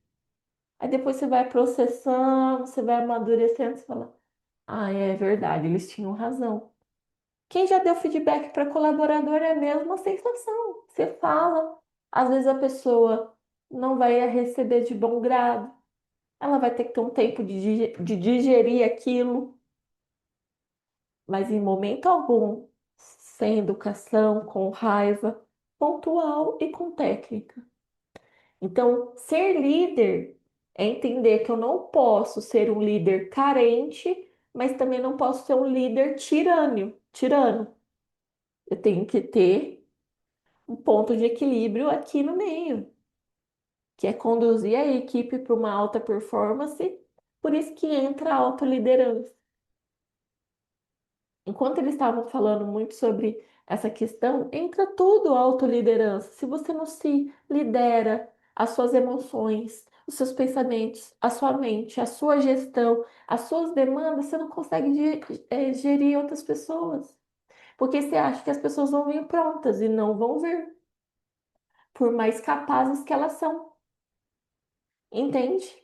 Aí depois você vai processando, você vai amadurecendo, você fala, ah, é verdade, eles tinham razão. Quem já deu feedback para colaborador é a mesma sensação. Você fala, às vezes a pessoa não vai receber de bom grado, ela vai ter que ter um tempo de digerir aquilo, mas em momento algum, sem educação, com raiva, pontual e com técnica. Então, ser líder é entender que eu não posso ser um líder carente, mas também não posso ser um líder tirano. Eu tenho que ter um ponto de equilíbrio aqui no meio, que é conduzir a equipe para uma alta performance, por isso que entra a autoliderança. Enquanto eles estavam falando muito sobre essa questão, entra tudo a autoliderança. Se você não se lidera, as suas emoções, os seus pensamentos, a sua mente, a sua gestão, as suas demandas, você não consegue gerir outras pessoas. Porque você acha que as pessoas vão vir prontas e não vão vir, por mais capazes que elas são. Entende?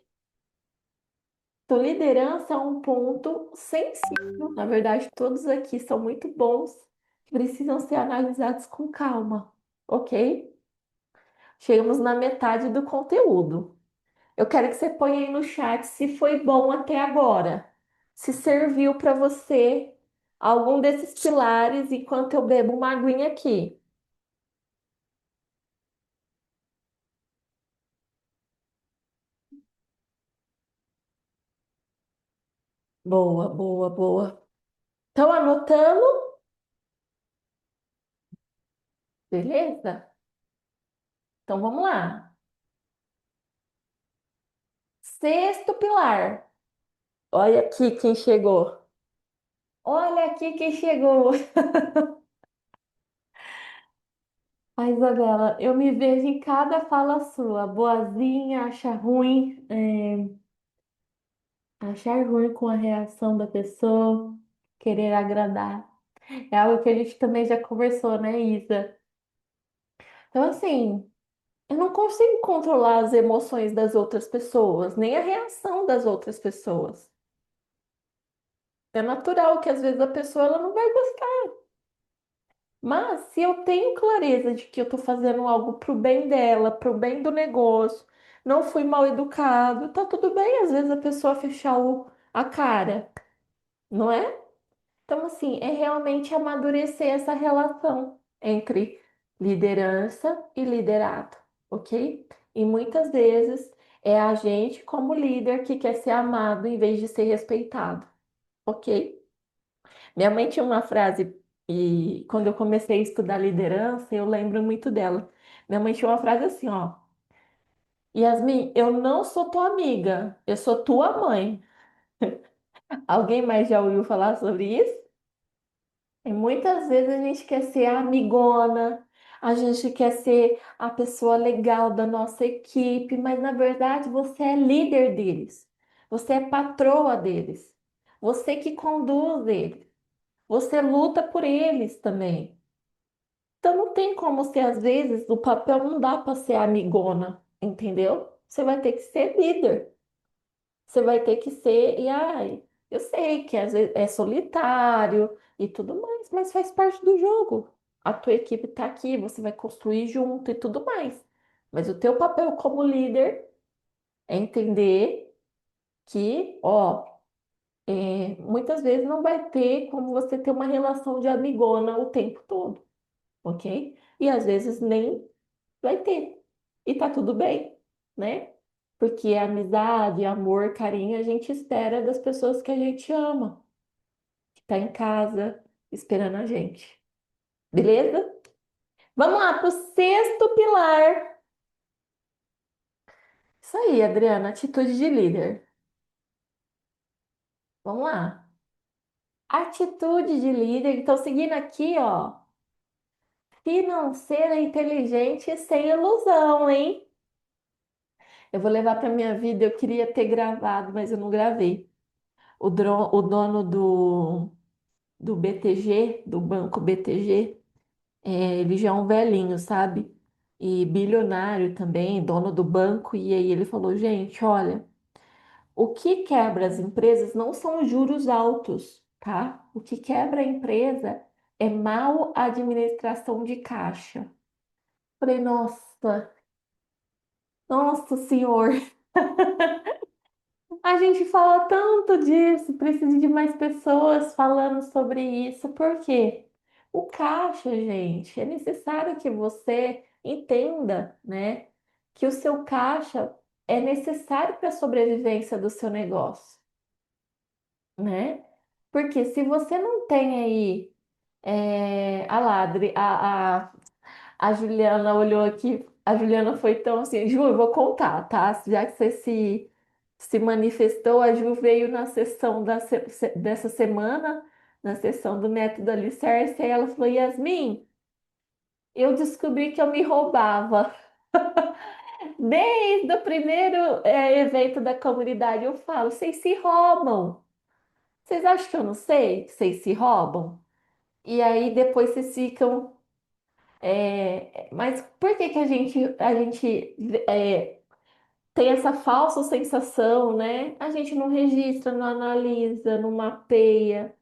Então, liderança é um ponto sensível. Na verdade, todos aqui são muito bons, que precisam ser analisados com calma, ok? Chegamos na metade do conteúdo. Eu quero que você ponha aí no chat se foi bom até agora, se serviu para você algum desses pilares enquanto eu bebo uma aguinha aqui. Boa, boa, boa. Estão anotando? Beleza? Então vamos lá. Sexto pilar. Olha aqui quem chegou. Olha aqui quem chegou. A Isabela, eu me vejo em cada fala sua. Boazinha, achar ruim com a reação da pessoa, querer agradar. É algo que a gente também já conversou, né, Isa? Então, assim, eu não consigo controlar as emoções das outras pessoas, nem a reação das outras pessoas. É natural que às vezes a pessoa ela não vai gostar. Mas se eu tenho clareza de que eu estou fazendo algo para o bem dela, para o bem do negócio, não fui mal educado, tá tudo bem às vezes a pessoa fechar a cara, não é? Então, assim, é realmente amadurecer essa relação entre liderança e liderado, ok? E muitas vezes é a gente, como líder, que quer ser amado em vez de ser respeitado, ok? Minha mãe tinha uma frase, e quando eu comecei a estudar liderança, eu lembro muito dela. Minha mãe tinha uma frase assim, ó: Yasmin, eu não sou tua amiga, eu sou tua mãe. Alguém mais já ouviu falar sobre isso? E muitas vezes a gente quer ser a amigona, a gente quer ser a pessoa legal da nossa equipe, mas na verdade você é líder deles, você é patroa deles, você que conduz eles, você luta por eles também. Então não tem como ser, às vezes, no papel não dá para ser amigona, entendeu? Você vai ter que ser líder. Você vai ter que ser, e ai, eu sei que às vezes é solitário e tudo mais, mas faz parte do jogo. A tua equipe tá aqui, você vai construir junto e tudo mais. Mas o teu papel como líder é entender que, ó, muitas vezes não vai ter como você ter uma relação de amigona o tempo todo, ok? E às vezes nem vai ter. E tá tudo bem, né? Porque amizade, amor, carinho a gente espera das pessoas que a gente ama, que tá em casa esperando a gente. Beleza? Vamos lá pro sexto pilar. Isso aí, Adriana, atitude de líder. Vamos lá. Atitude de líder. Então, seguindo aqui, ó. Financeira inteligente sem ilusão, hein? Eu vou levar para minha vida. Eu queria ter gravado, mas eu não gravei. O dono do BTG, do banco BTG, ele já é um velhinho, sabe? E bilionário também, dono do banco. E aí ele falou: gente, olha, o que quebra as empresas não são os juros altos, tá? O que quebra a empresa é mal administração de caixa. Falei, nossa, nossa senhor. A gente fala tanto disso, precisa de mais pessoas falando sobre isso. Por quê? O caixa, gente, é necessário que você entenda, né, que o seu caixa é necessário para a sobrevivência do seu negócio, né? Porque se você não tem aí, a ladre, a Juliana olhou aqui, a Juliana foi tão assim, Ju, eu vou contar, tá? Já que você se manifestou, a Ju veio na sessão dessa semana, na sessão do método Alicerce, e ela falou, Yasmin, eu descobri que eu me roubava. Desde o primeiro, evento da comunidade, eu falo, vocês se roubam. Vocês acham que eu não sei que vocês se roubam? E aí depois vocês ficam. Mas por que que a gente tem essa falsa sensação, né? A gente não registra, não analisa, não mapeia.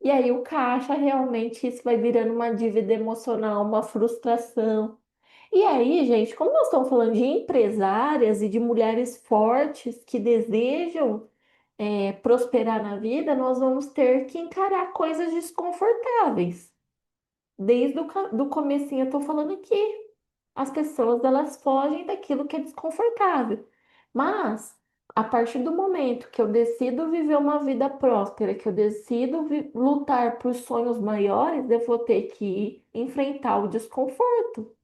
E aí o caixa realmente isso vai virando uma dívida emocional, uma frustração. E aí, gente, como nós estamos falando de empresárias e de mulheres fortes que desejam prosperar na vida, nós vamos ter que encarar coisas desconfortáveis. Desde do comecinho eu tô falando aqui. As pessoas elas fogem daquilo que é desconfortável. Mas a partir do momento que eu decido viver uma vida próspera, que eu decido lutar por sonhos maiores, eu vou ter que enfrentar o desconforto.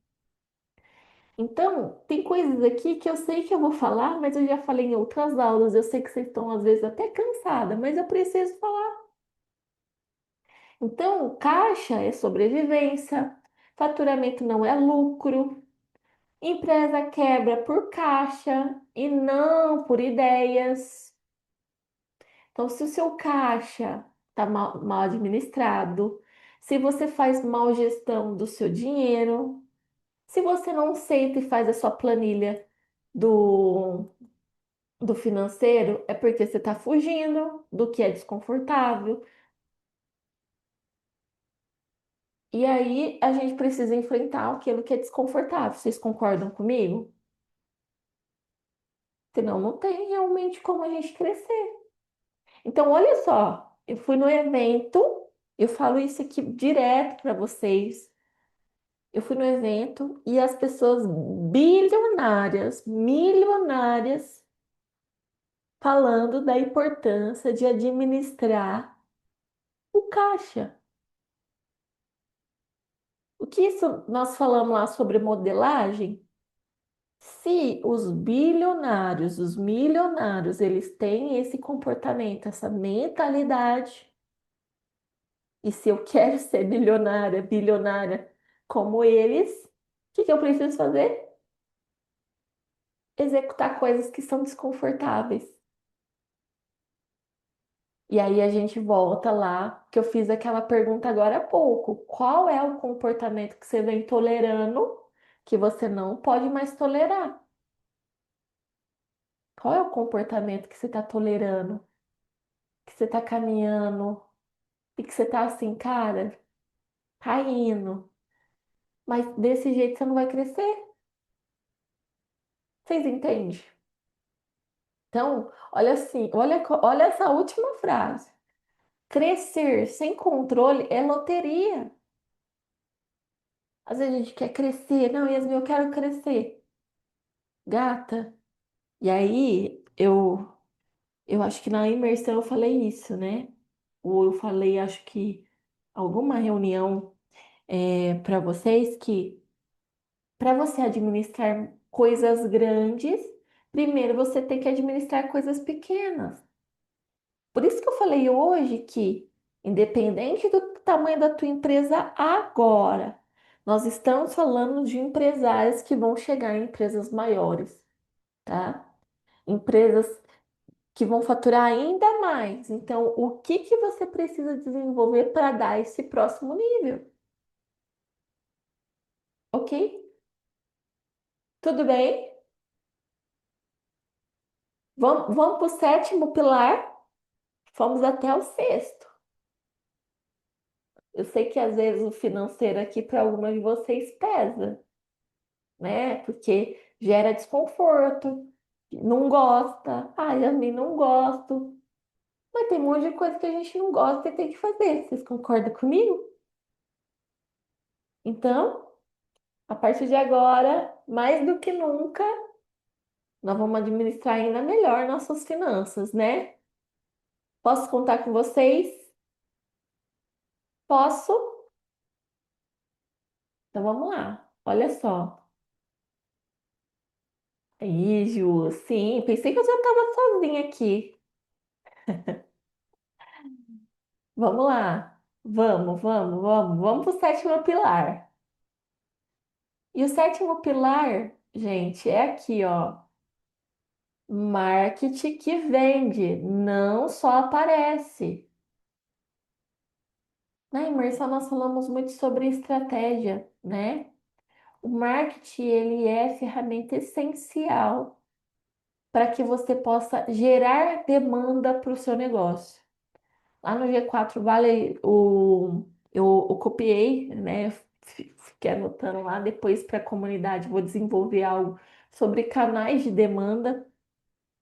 Então, tem coisas aqui que eu sei que eu vou falar, mas eu já falei em outras aulas. Eu sei que vocês estão às vezes até cansadas, mas eu preciso falar. Então, caixa é sobrevivência, faturamento não é lucro. Empresa quebra por caixa e não por ideias. Então, se o seu caixa está mal administrado, se você faz mal gestão do seu dinheiro, se você não senta e faz a sua planilha do, do financeiro, é porque você está fugindo do que é desconfortável. E aí a gente precisa enfrentar aquilo que é desconfortável. Vocês concordam comigo? Senão não tem realmente como a gente crescer. Então, olha só, eu fui no evento, eu falo isso aqui direto para vocês. Eu fui no evento e as pessoas bilionárias, milionárias, falando da importância de administrar o caixa. O que isso nós falamos lá sobre modelagem? Se os bilionários, os milionários, eles têm esse comportamento, essa mentalidade, e se eu quero ser bilionária, bilionária como eles, o que que eu preciso fazer? Executar coisas que são desconfortáveis. E aí a gente volta lá, que eu fiz aquela pergunta agora há pouco. Qual é o comportamento que você vem tolerando que você não pode mais tolerar? Qual é o comportamento que você está tolerando, que você está caminhando e que você está assim, cara, tá indo, mas desse jeito você não vai crescer? Vocês entendem? Então, olha assim, olha essa última frase. Crescer sem controle é loteria. Às vezes a gente quer crescer. Não, Yasmin, eu quero crescer. Gata. E aí, eu acho que na imersão eu falei isso, né? Ou eu falei, acho que alguma reunião para vocês que para você administrar coisas grandes, primeiro você tem que administrar coisas pequenas. Por isso que eu falei hoje que, independente do tamanho da tua empresa agora, nós estamos falando de empresários que vão chegar em empresas maiores, tá? Empresas que vão faturar ainda mais. Então, o que que você precisa desenvolver para dar esse próximo nível? Ok? Tudo bem? Vamos para o sétimo pilar. Fomos até o sexto. Eu sei que às vezes o financeiro aqui para algumas de vocês pesa, né? Porque gera desconforto, não gosta. Ah, Yasmin, não gosto. Mas tem um monte de coisa que a gente não gosta e tem que fazer. Vocês concordam comigo? Então, a partir de agora, mais do que nunca, nós vamos administrar ainda melhor nossas finanças, né? Posso contar com vocês? Posso? Então vamos lá. Olha só. Aí, Ju, sim, pensei que eu já estava sozinha aqui. Vamos lá. Vamos para o sétimo pilar. E o sétimo pilar, gente, é aqui, ó. Marketing que vende, não só aparece. Na imersão nós falamos muito sobre estratégia, né? O marketing, ele é ferramenta essencial para que você possa gerar demanda para o seu negócio. Lá no G4 Vale, eu copiei, né? Fiquei anotando lá depois para a comunidade. Vou desenvolver algo sobre canais de demanda.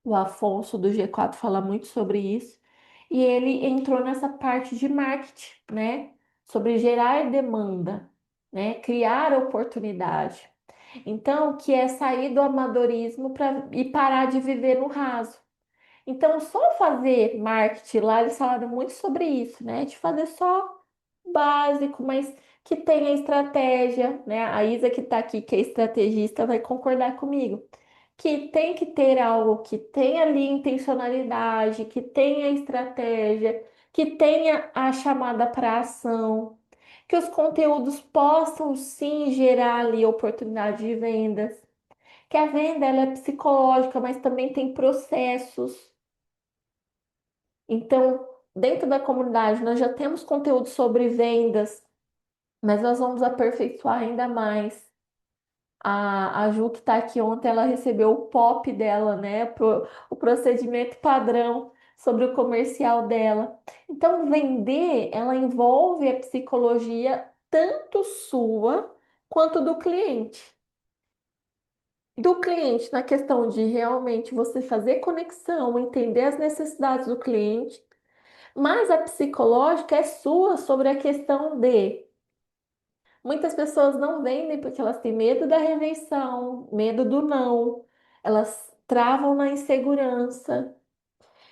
O Afonso do G4 fala muito sobre isso. E ele entrou nessa parte de marketing, né? Sobre gerar demanda, né? Criar oportunidade. Então, que é sair do amadorismo e parar de viver no raso. Então, só fazer marketing lá, eles falaram muito sobre isso, né? De fazer só o básico, mas que tenha estratégia, né? A Isa que está aqui, que é estrategista, vai concordar comigo. Que tem que ter algo que tenha ali intencionalidade, que tenha estratégia, que tenha a chamada para ação, que os conteúdos possam sim gerar ali oportunidade de vendas, que a venda ela é psicológica, mas também tem processos. Então, dentro da comunidade, nós já temos conteúdo sobre vendas, mas nós vamos aperfeiçoar ainda mais. A Ju, que está aqui ontem, ela recebeu o POP dela, né? O procedimento padrão sobre o comercial dela. Então, vender, ela envolve a psicologia tanto sua quanto do cliente. Do cliente, na questão de realmente você fazer conexão, entender as necessidades do cliente. Mas a psicológica é sua sobre a questão de muitas pessoas não vendem porque elas têm medo da rejeição, medo do não, elas travam na insegurança.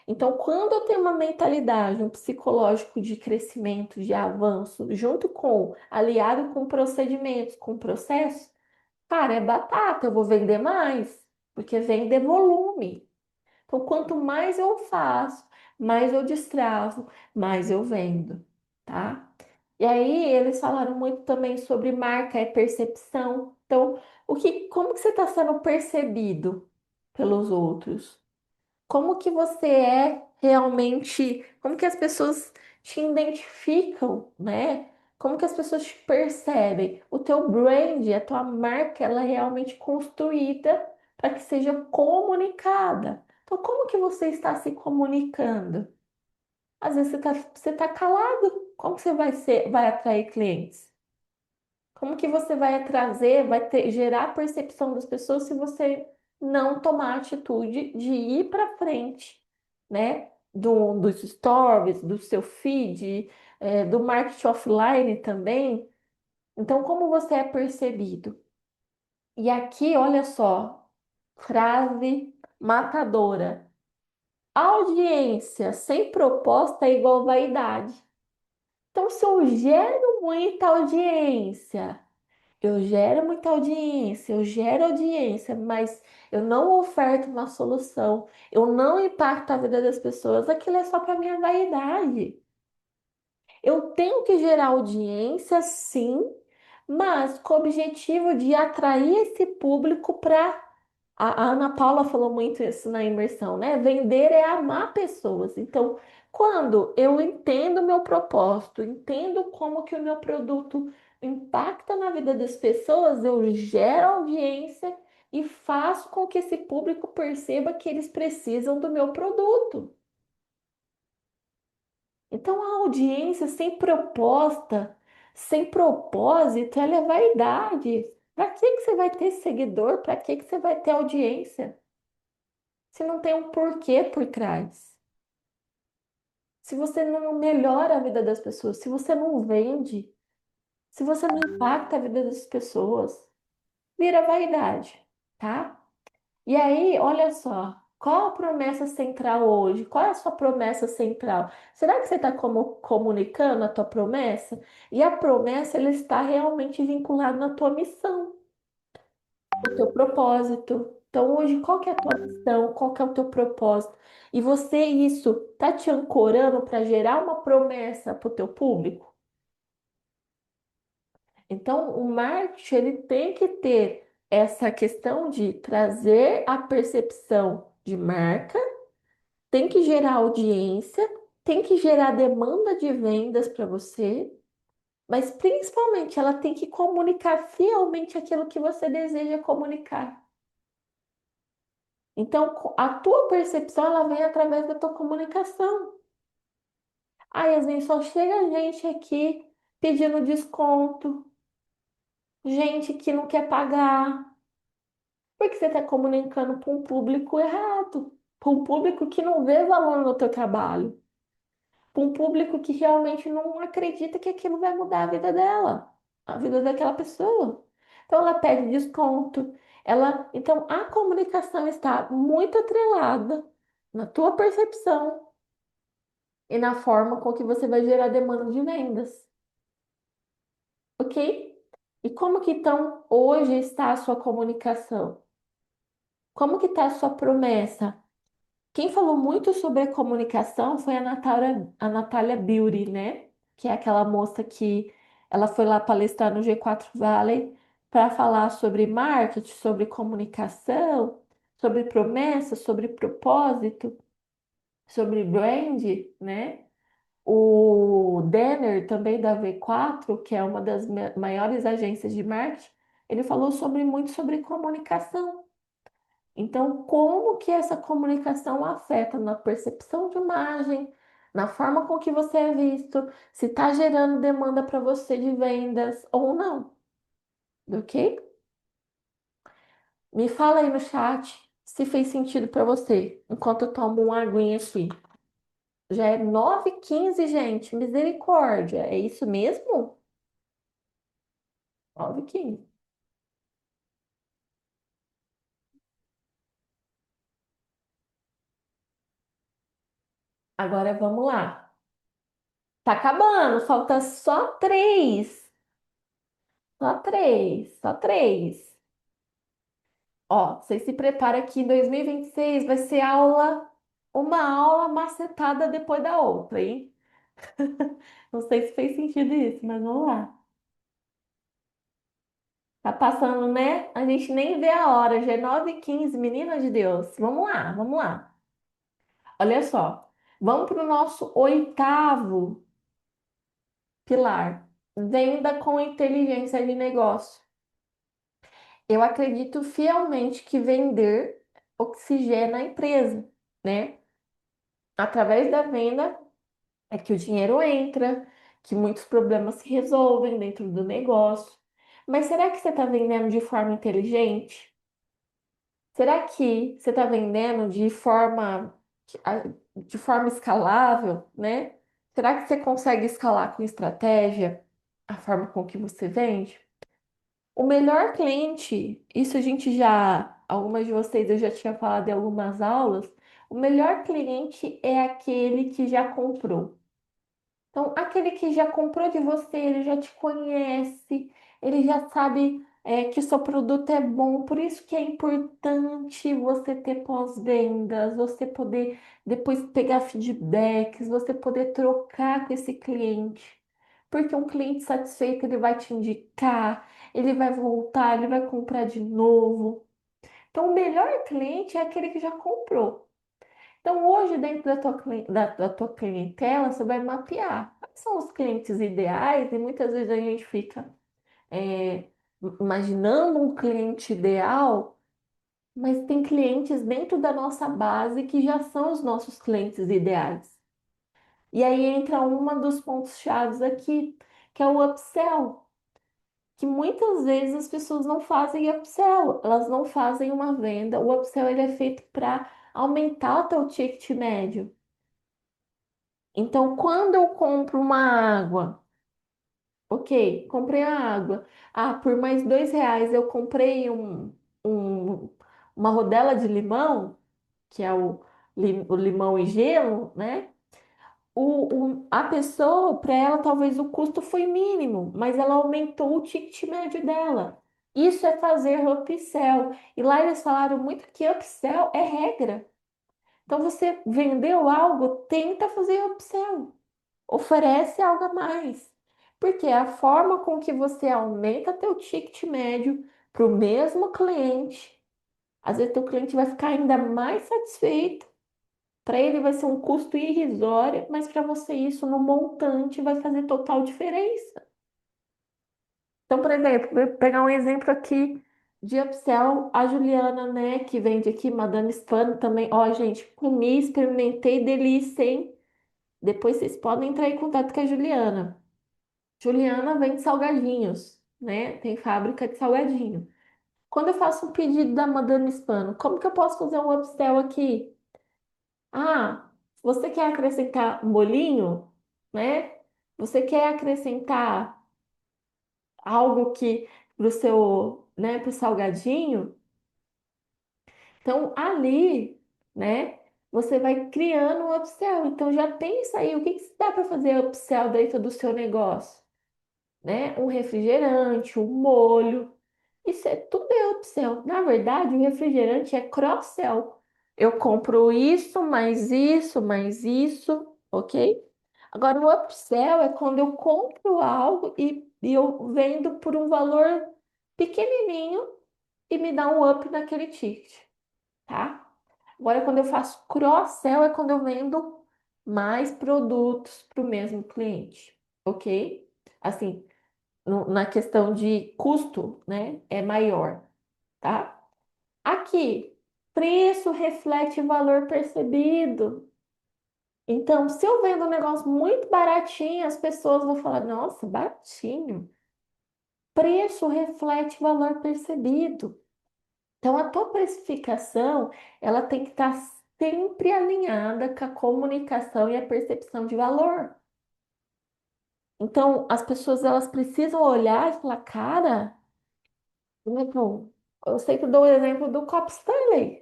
Então, quando eu tenho uma mentalidade, um psicológico de crescimento, de avanço, junto com, aliado com procedimentos, com processo, Cara, é batata, eu vou vender mais, porque vende volume. Então, quanto mais eu faço, mais eu destravo, mais eu vendo, tá? E aí, eles falaram muito também sobre marca e percepção. Então, como que você está sendo percebido pelos outros? Como que você é realmente, como que as pessoas te identificam, né? Como que as pessoas te percebem? O teu brand, a tua marca, ela é realmente construída para que seja comunicada. Então, como que você está se comunicando? Às vezes você tá calado. Como que você vai atrair clientes? Como que você vai trazer, gerar a percepção das pessoas se você não tomar a atitude de ir para frente, né? Dos stories, do seu feed, do marketing offline também. Então, como você é percebido? E aqui, olha só, frase matadora. Audiência sem proposta é igual vaidade. Então, se eu gero muita audiência, eu gero audiência, mas eu não oferto uma solução, eu não impacto a vida das pessoas, aquilo é só para minha vaidade. Eu tenho que gerar audiência, sim, mas com o objetivo de atrair esse público para. A Ana Paula falou muito isso na imersão, né? Vender é amar pessoas. Então, quando eu entendo o meu propósito, entendo como que o meu produto impacta na vida das pessoas, eu gero audiência e faço com que esse público perceba que eles precisam do meu produto. Então, a audiência sem proposta, sem propósito, ela é vaidade. Para que você vai ter seguidor? Para que você vai ter audiência? Se não tem um porquê por trás. Se você não melhora a vida das pessoas, se você não vende, se você não impacta a vida das pessoas, vira vaidade, tá? E aí, olha só, qual a promessa central hoje? Qual é a sua promessa central? Será que você está comunicando a tua promessa? E a promessa, ela está realmente vinculada na tua missão, no teu propósito. Então, hoje, qual que é a tua missão? Qual que é o teu propósito? E você, isso, tá te ancorando para gerar uma promessa para o teu público? Então, o marketing, ele tem que ter essa questão de trazer a percepção de marca, tem que gerar audiência, tem que gerar demanda de vendas para você, mas principalmente ela tem que comunicar fielmente aquilo que você deseja comunicar. Então, a tua percepção ela vem através da tua comunicação. Ah, Yasmin, só chega gente aqui pedindo desconto, gente que não quer pagar, porque você está comunicando para um público errado, para um público que não vê valor no teu trabalho, para um público que realmente não acredita que aquilo vai mudar a vida dela, a vida daquela pessoa. Então ela pede desconto, então a comunicação está muito atrelada na tua percepção e na forma com que você vai gerar demanda de vendas, ok? E como que então hoje está a sua comunicação? Como que está a sua promessa? Quem falou muito sobre a comunicação foi a Natália Beauty, né? Que é aquela moça que ela foi lá palestrar no G4 Valley para falar sobre marketing, sobre comunicação, sobre promessa, sobre propósito, sobre brand, né? O Denner, também da V4, que é uma das maiores agências de marketing, ele falou muito sobre comunicação. Então, como que essa comunicação afeta na percepção de imagem, na forma com que você é visto, se está gerando demanda para você de vendas ou não, ok? Me fala aí no chat se fez sentido para você, enquanto eu tomo uma aguinha aqui. Já é 9h15, gente, misericórdia, é isso mesmo? 9h15. Agora vamos lá. Tá acabando, falta só três. Só três, só três. Ó, vocês se preparam que em 2026 vai ser aula, uma aula macetada depois da outra, hein? Não sei se fez sentido isso, mas vamos lá. Tá passando, né? A gente nem vê a hora, já é 9h15, menina de Deus. Vamos lá, vamos lá. Olha só, vamos para o nosso oitavo pilar. Venda com inteligência de negócio. Eu acredito fielmente que vender oxigena a empresa, né? Através da venda é que o dinheiro entra, que muitos problemas se resolvem dentro do negócio. Mas será que você está vendendo de forma inteligente? Será que você está vendendo de forma escalável, né? Será que você consegue escalar com estratégia a forma com que você vende? O melhor cliente, isso a gente já, algumas de vocês eu já tinha falado em algumas aulas, o melhor cliente é aquele que já comprou. Então, aquele que já comprou de você, ele já te conhece, ele já sabe que o seu produto é bom. Por isso que é importante você ter pós-vendas, você poder depois pegar feedbacks, você poder trocar com esse cliente. Porque um cliente satisfeito, ele vai te indicar, ele vai voltar, ele vai comprar de novo. Então, o melhor cliente é aquele que já comprou. Então, hoje, dentro da tua clientela, você vai mapear quais são os clientes ideais, e muitas vezes a gente fica é, imaginando um cliente ideal, mas tem clientes dentro da nossa base que já são os nossos clientes ideais. E aí entra uma dos pontos chaves aqui, que é o upsell, que muitas vezes as pessoas não fazem upsell, elas não fazem uma venda. O upsell ele é feito para aumentar o teu ticket médio. Então, quando eu compro uma água, ok, comprei a água. Ah, por mais R$ 2 eu comprei um- uma rodela de limão, que é o limão e gelo, né? A pessoa, para ela, talvez o custo foi mínimo, mas ela aumentou o ticket médio dela. Isso é fazer upsell. E lá eles falaram muito que upsell é regra. Então, você vendeu algo, tenta fazer upsell. Oferece algo a mais. Porque é a forma com que você aumenta teu ticket médio para o mesmo cliente. Às vezes teu cliente vai ficar ainda mais satisfeito. Para ele vai ser um custo irrisório, mas para você isso no montante vai fazer total diferença. Então, por exemplo, vou pegar um exemplo aqui de upsell, a Juliana, né, que vende aqui, Madame Spano também. Ó, gente, comi, experimentei, delícia, hein? Depois vocês podem entrar em contato com a Juliana. Juliana vende salgadinhos, né? Tem fábrica de salgadinho. Quando eu faço um pedido da Madame Hispano, como que eu posso fazer um upsell aqui? Ah, você quer acrescentar um bolinho, né? Você quer acrescentar algo que pro seu, né, pro salgadinho? Então ali, né, você vai criando um upsell. Então já pensa aí, o que que dá para fazer upsell dentro do seu negócio? Né? Um refrigerante, um molho. Isso é tudo é upsell. Na verdade, o refrigerante é cross-sell. Eu compro isso, mais isso, ok? Agora, o upsell é quando eu compro algo e eu vendo por um valor pequenininho e me dá um up naquele ticket, tá? Agora, quando eu faço cross-sell, é quando eu vendo mais produtos para o mesmo cliente, ok? Assim, na questão de custo, né, é maior, tá? Aqui, preço reflete valor percebido. Então, se eu vendo um negócio muito baratinho, as pessoas vão falar: nossa, baratinho. Preço reflete valor percebido. Então, a tua precificação, ela tem que estar sempre alinhada com a comunicação e a percepção de valor. Então, as pessoas elas precisam olhar e falar, cara, por exemplo, eu sempre dou o exemplo do copo Stanley.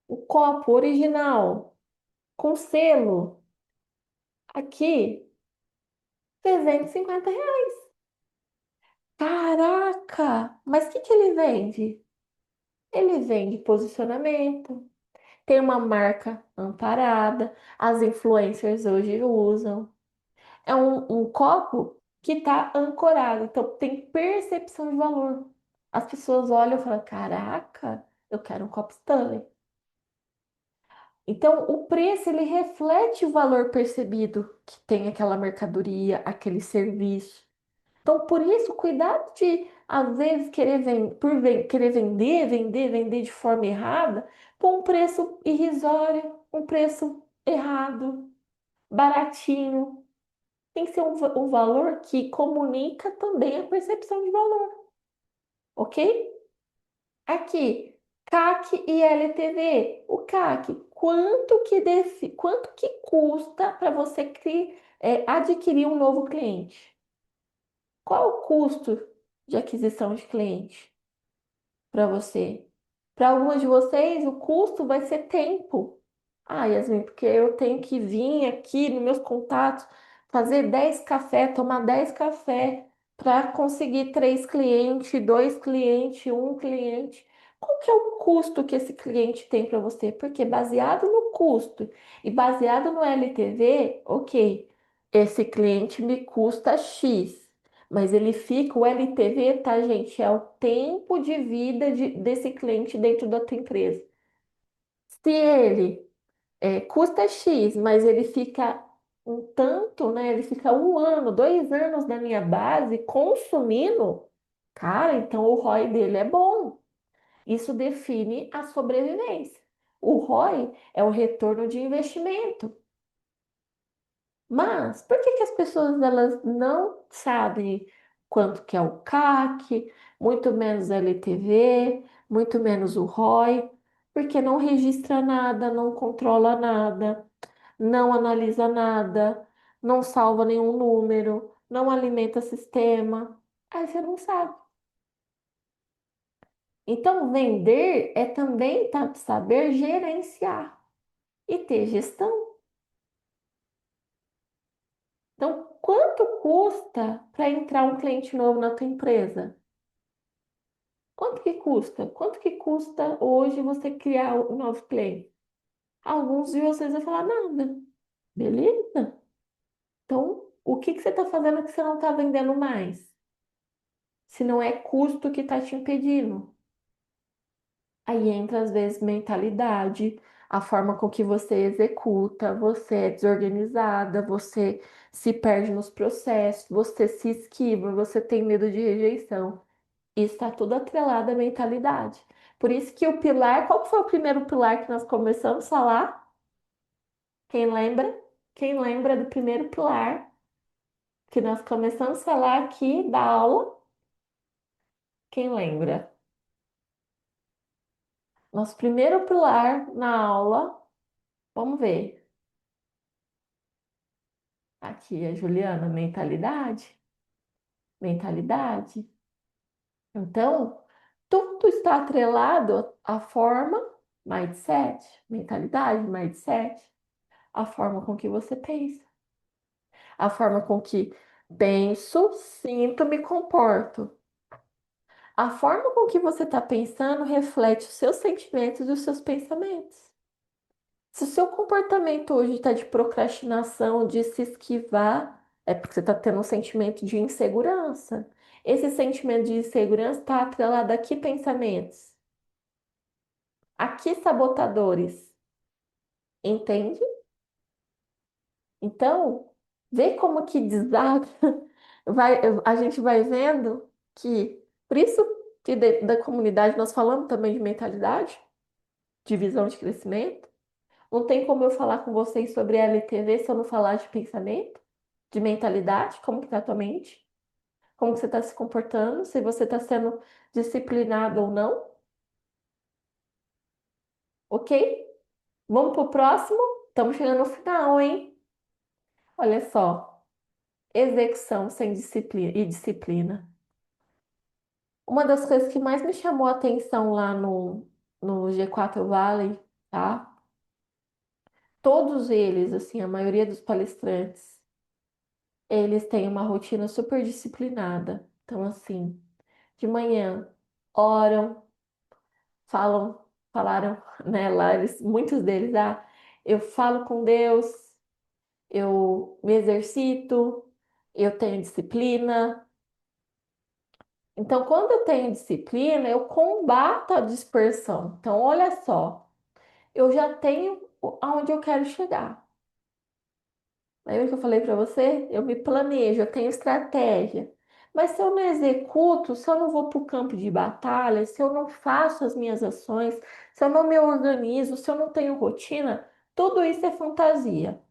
O copo original, com selo, aqui, R$ 350. Caraca! Mas o que que ele vende? Ele vende posicionamento, tem uma marca amparada, as influencers hoje usam. É um copo que está ancorado, então tem percepção de valor. As pessoas olham e falam: Caraca, eu quero um copo Stanley. Então, o preço ele reflete o valor percebido que tem aquela mercadoria, aquele serviço. Então, por isso, cuidado de, às vezes, querer vender de forma errada, por um preço irrisório, um preço errado, baratinho. Tem que ser um valor que comunica também a percepção de valor, ok? Aqui, CAC e LTV. O CAC, quanto que custa para você adquirir um novo cliente? Qual o custo de aquisição de cliente para você? Para algumas de vocês, o custo vai ser tempo. Ah, Yasmin, porque eu tenho que vir aqui nos meus contatos, fazer 10 café, tomar 10 café para conseguir 3 clientes, 2 clientes, um cliente. Qual que é o custo que esse cliente tem para você? Porque baseado no custo e baseado no LTV, ok, esse cliente me custa X. Mas ele fica, o LTV, tá, gente? É o tempo de vida desse cliente dentro da tua empresa. Se ele custa X, mas ele fica um tanto, né? Ele fica um ano, 2 anos da minha base consumindo, cara, então o ROI dele é bom. Isso define a sobrevivência. O ROI é o retorno de investimento. Mas por que que as pessoas elas não sabem quanto que é o CAC, muito menos LTV, muito menos o ROI? Porque não registra nada, não controla nada, não analisa nada, não salva nenhum número, não alimenta sistema. Aí você não sabe. Então, vender é também saber gerenciar e ter gestão. Então, quanto custa para entrar um cliente novo na tua empresa? Quanto que custa? Quanto que custa hoje você criar um novo cliente? Alguns de vocês vão falar nada. Beleza? Então, o que que você está fazendo que você não está vendendo mais? Se não é custo que está te impedindo. Aí entra, às vezes, mentalidade, a forma com que você executa, você é desorganizada, você se perde nos processos, você se esquiva, você tem medo de rejeição. Isso está tudo atrelado à mentalidade. Por isso que o pilar, qual que foi o primeiro pilar que nós começamos a falar? Quem lembra? Quem lembra do primeiro pilar que nós começamos a falar aqui da aula? Quem lembra? Nosso primeiro pilar na aula, vamos ver. Aqui a Juliana, mentalidade. Mentalidade. Então, tudo está atrelado à forma, mindset, mentalidade, mindset, a forma com que você pensa, a forma com que penso, sinto, me comporto. A forma com que você está pensando reflete os seus sentimentos e os seus pensamentos. Se o seu comportamento hoje está de procrastinação, de se esquivar, é porque você está tendo um sentimento de insegurança. Esse sentimento de insegurança está atrelado a que pensamentos? A que sabotadores? Entende? Então, vê como que desaba. A gente vai vendo que, por isso que dentro da comunidade nós falamos também de mentalidade, de visão de crescimento. Não tem como eu falar com vocês sobre LTV se eu não falar de pensamento, de mentalidade, como que tá a tua mente, como que você está se comportando, se você está sendo disciplinado ou não, ok? Vamos pro próximo? Estamos chegando no final, hein? Olha só, execução sem disciplina e disciplina. Uma das coisas que mais me chamou a atenção lá no G4 Valley, tá? Todos eles, assim, a maioria dos palestrantes, eles têm uma rotina super disciplinada. Então, assim, de manhã oram, falam, falaram, né, lá, muitos deles, eu falo com Deus, eu me exercito, eu tenho disciplina. Então, quando eu tenho disciplina, eu combato a dispersão. Então, olha só, eu já tenho aonde eu quero chegar. Lembra que eu falei para você? Eu me planejo, eu tenho estratégia. Mas se eu não executo, se eu não vou para o campo de batalha, se eu não faço as minhas ações, se eu não me organizo, se eu não tenho rotina, tudo isso é fantasia.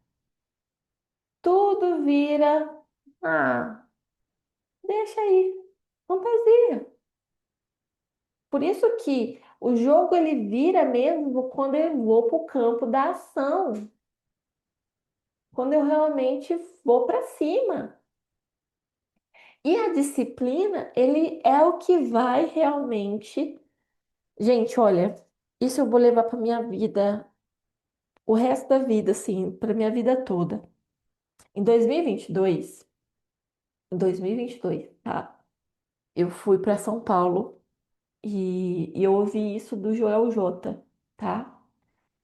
Tudo vira, ah, deixa aí, fantasia. Por isso que o jogo ele vira mesmo quando eu vou para o campo da ação, quando eu realmente vou para cima. E a disciplina, ele é o que vai realmente. Gente, olha, isso eu vou levar para minha vida, o resto da vida, assim, para minha vida toda. Em 2022, tá? Eu fui para São Paulo e eu ouvi isso do Joel J, tá?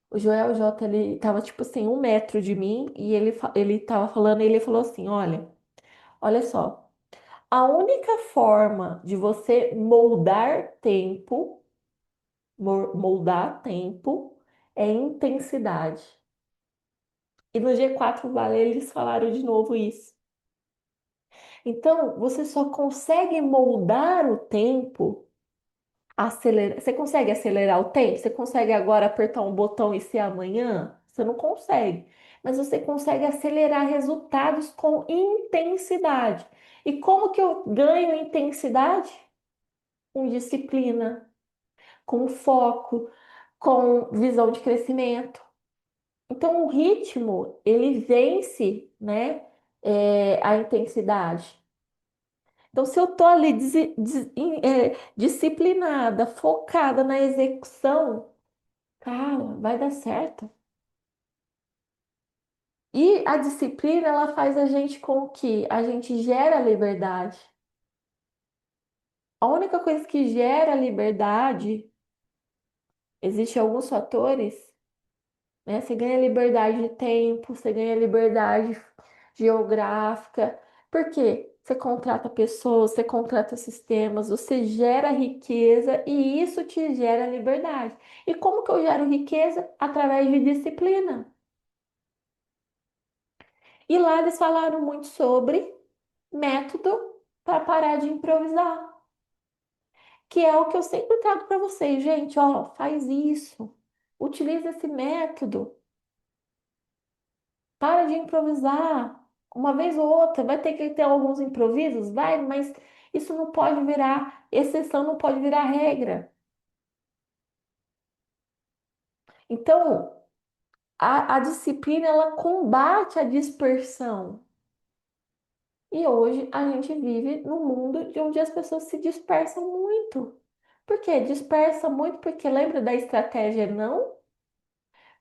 O Joel J, ele tava, tipo assim, 1 metro de mim e ele tava falando, e ele falou assim, olha só, a única forma de você moldar tempo é intensidade. E no G4 Vale eles falaram de novo isso. Então, você só consegue moldar o tempo, você consegue acelerar o tempo? Você consegue agora apertar um botão e ser amanhã? Você não consegue. Mas você consegue acelerar resultados com intensidade. E como que eu ganho intensidade? Com disciplina, com foco, com visão de crescimento. Então, o ritmo, ele vence, né, a intensidade. Então, se eu estou ali disciplinada, focada na execução, cara, vai dar certo. E a disciplina, ela faz a gente com que a gente gera liberdade. A única coisa que gera liberdade, existem alguns fatores, né? Você ganha liberdade de tempo, você ganha liberdade geográfica. Por quê? Você contrata pessoas, você contrata sistemas, você gera riqueza e isso te gera liberdade. E como que eu gero riqueza? Através de disciplina. E lá eles falaram muito sobre método para parar de improvisar, que é o que eu sempre trago para vocês, gente, ó, faz isso. Utiliza esse método. Para de improvisar. Uma vez ou outra, vai ter que ter alguns improvisos, vai, mas isso não pode virar exceção, não pode virar regra. Então, a disciplina, ela combate a dispersão. E hoje a gente vive num mundo de onde as pessoas se dispersam muito. Por quê? Dispersa muito porque lembra da estratégia não?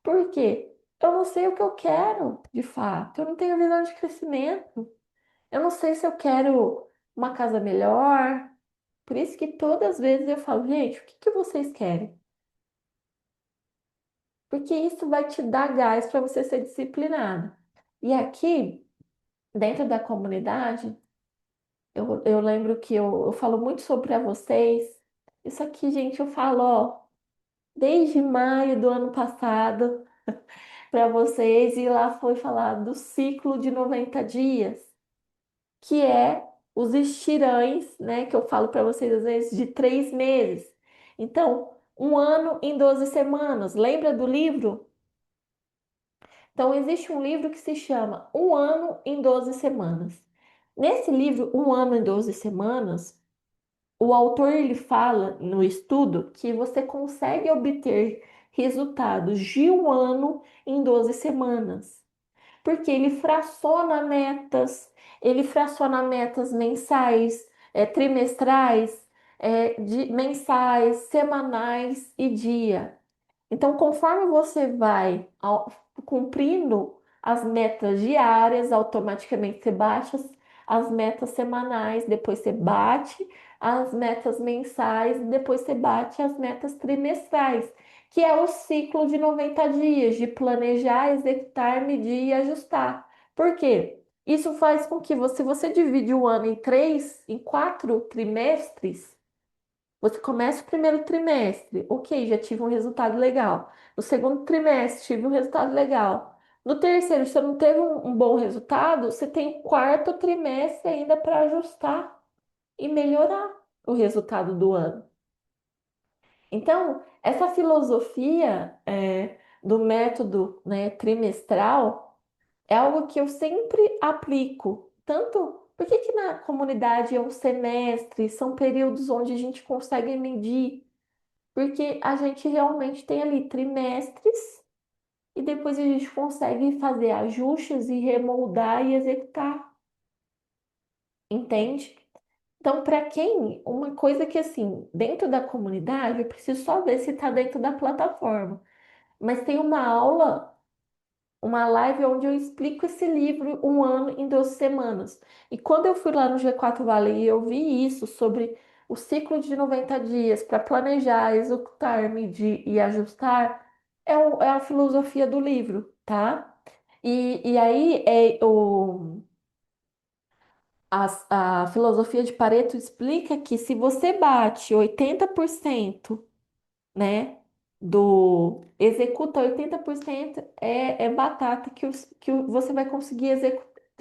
Por quê? Eu não sei o que eu quero, de fato. Eu não tenho visão de crescimento. Eu não sei se eu quero uma casa melhor. Por isso que todas as vezes eu falo, gente, o que que vocês querem? Porque isso vai te dar gás para você ser disciplinado. E aqui, dentro da comunidade, eu lembro que eu falo muito sobre a vocês. Isso aqui, gente, eu falo, ó, desde maio do ano passado para vocês, e lá foi falado do ciclo de 90 dias. Que é os estirães, né? Que eu falo para vocês às vezes de 3 meses. Então, 1 ano em 12 semanas. Lembra do livro? Então, existe um livro que se chama 1 ano em 12 semanas. Nesse livro, 1 ano em 12 semanas, o autor ele fala no estudo que você consegue obter resultados de 1 ano em 12 semanas. Porque ele fraciona metas mensais, trimestrais, mensais, semanais e dia. Então, conforme você vai cumprindo as metas diárias, automaticamente você bate as metas semanais, depois você bate as metas mensais e depois você bate as metas trimestrais, que é o ciclo de 90 dias de planejar, executar, medir e ajustar. Por quê? Isso faz com que você divide o ano em três, em quatro trimestres. Você começa o primeiro trimestre, ok, já tive um resultado legal. No segundo trimestre, tive um resultado legal. No terceiro, se você não teve um bom resultado, você tem o quarto trimestre ainda para ajustar e melhorar o resultado do ano. Então, essa filosofia do método, né, trimestral é algo que eu sempre aplico. Tanto, por que que na comunidade é um semestre, são períodos onde a gente consegue medir? Porque a gente realmente tem ali trimestres e depois a gente consegue fazer ajustes e remoldar e executar, entende? Então, para quem, uma coisa que assim, dentro da comunidade, eu preciso só ver se está dentro da plataforma. Mas tem uma aula, uma live onde eu explico esse livro um ano em 12 semanas. E quando eu fui lá no G4 Valley e eu vi isso sobre o ciclo de 90 dias para planejar, executar, medir e ajustar, é a filosofia do livro, tá? E aí a filosofia de Pareto explica que se você bate 80%, né, executa 80% é batata você vai conseguir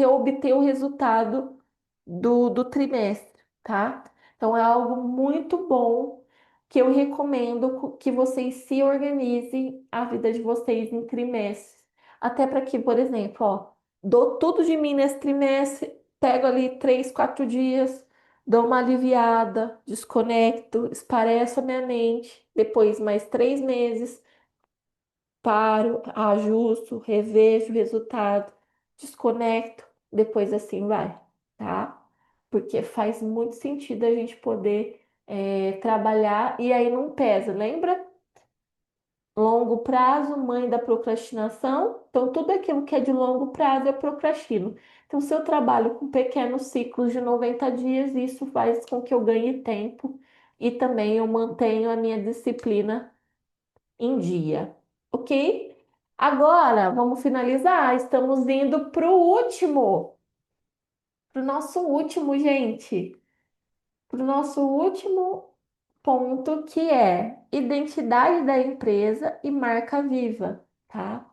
obter o resultado do trimestre, tá? Então é algo muito bom que eu recomendo que vocês se organizem a vida de vocês em trimestres. Até para que, por exemplo, ó, dou tudo de mim nesse trimestre, pego ali 3, 4 dias, dou uma aliviada, desconecto, espareço a minha mente. Depois, mais 3 meses, paro, ajusto, revejo o resultado, desconecto, depois assim vai, tá? Porque faz muito sentido a gente poder trabalhar e aí não pesa, lembra? Longo prazo, mãe da procrastinação. Então, tudo aquilo que é de longo prazo eu procrastino. Então, se eu trabalho com pequenos ciclos de 90 dias, isso faz com que eu ganhe tempo e também eu mantenho a minha disciplina em dia, ok? Agora, vamos finalizar. Estamos indo para o nosso último, gente, para o nosso último ponto, que é identidade da empresa e marca viva, tá?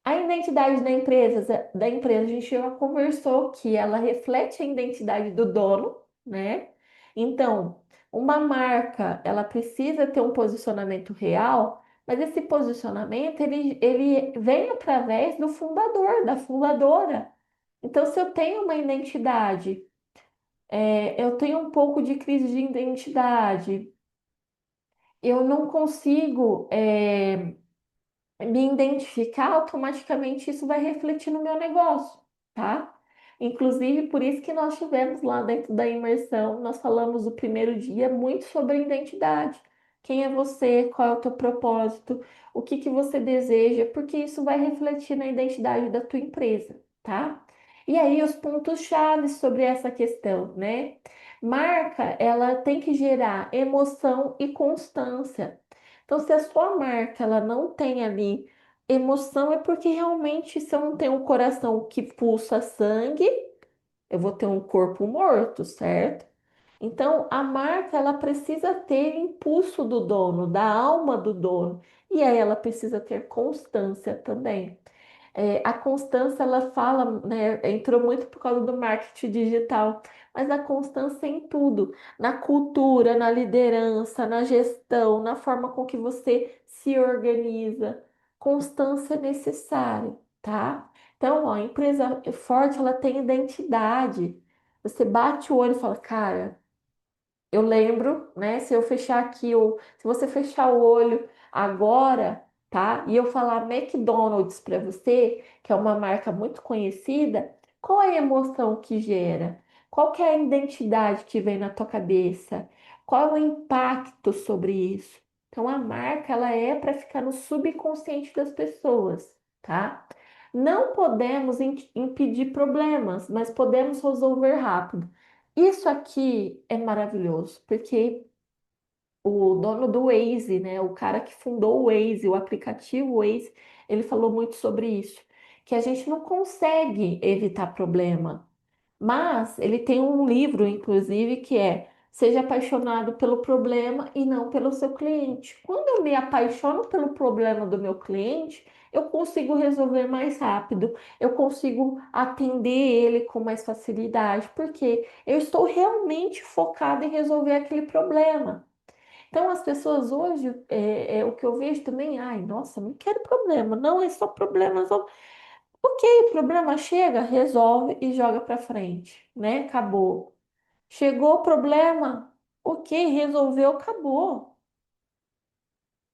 A identidade da empresa, a gente já conversou que ela reflete a identidade do dono, né? Então, uma marca, ela precisa ter um posicionamento real, mas esse posicionamento, ele vem através do fundador, da fundadora. Então, se eu tenho uma identidade, eu tenho um pouco de crise de identidade, eu não consigo, me identificar, automaticamente isso vai refletir no meu negócio, tá? Inclusive, por isso que nós tivemos lá dentro da imersão, nós falamos o primeiro dia muito sobre identidade. Quem é você? Qual é o teu propósito? O que que você deseja? Porque isso vai refletir na identidade da tua empresa, tá? E aí, os pontos-chave sobre essa questão, né? Marca, ela tem que gerar emoção e constância. Então, se a sua marca ela não tem ali emoção, é porque realmente se eu não tenho um coração que pulsa sangue, eu vou ter um corpo morto, certo? Então, a marca ela precisa ter impulso do dono, da alma do dono, e aí ela precisa ter constância também. A constância, ela fala, né, entrou muito por causa do marketing digital, mas a constância em tudo, na cultura, na liderança, na gestão, na forma com que você se organiza. Constância é necessária, tá? Então, ó, a empresa forte, ela tem identidade. Você bate o olho e fala, cara, eu lembro, né? Se eu fechar aqui, ou se você fechar o olho agora, tá? E eu falar McDonald's para você, que é uma marca muito conhecida, qual é a emoção que gera? Qual que é a identidade que vem na tua cabeça? Qual é o impacto sobre isso? Então a marca ela é para ficar no subconsciente das pessoas, tá? Não podemos impedir problemas, mas podemos resolver rápido. Isso aqui é maravilhoso, porque o dono do Waze, né, o cara que fundou o Waze, o aplicativo Waze, ele falou muito sobre isso, que a gente não consegue evitar problema. Mas ele tem um livro, inclusive, que é Seja apaixonado pelo problema e não pelo seu cliente. Quando eu me apaixono pelo problema do meu cliente, eu consigo resolver mais rápido, eu consigo atender ele com mais facilidade, porque eu estou realmente focada em resolver aquele problema. Então, as pessoas hoje, o que eu vejo também, ai, nossa, não quero problema, não é só problema, só. Ok, o problema chega, resolve e joga para frente, né? Acabou. Chegou o problema, ok, resolveu, acabou.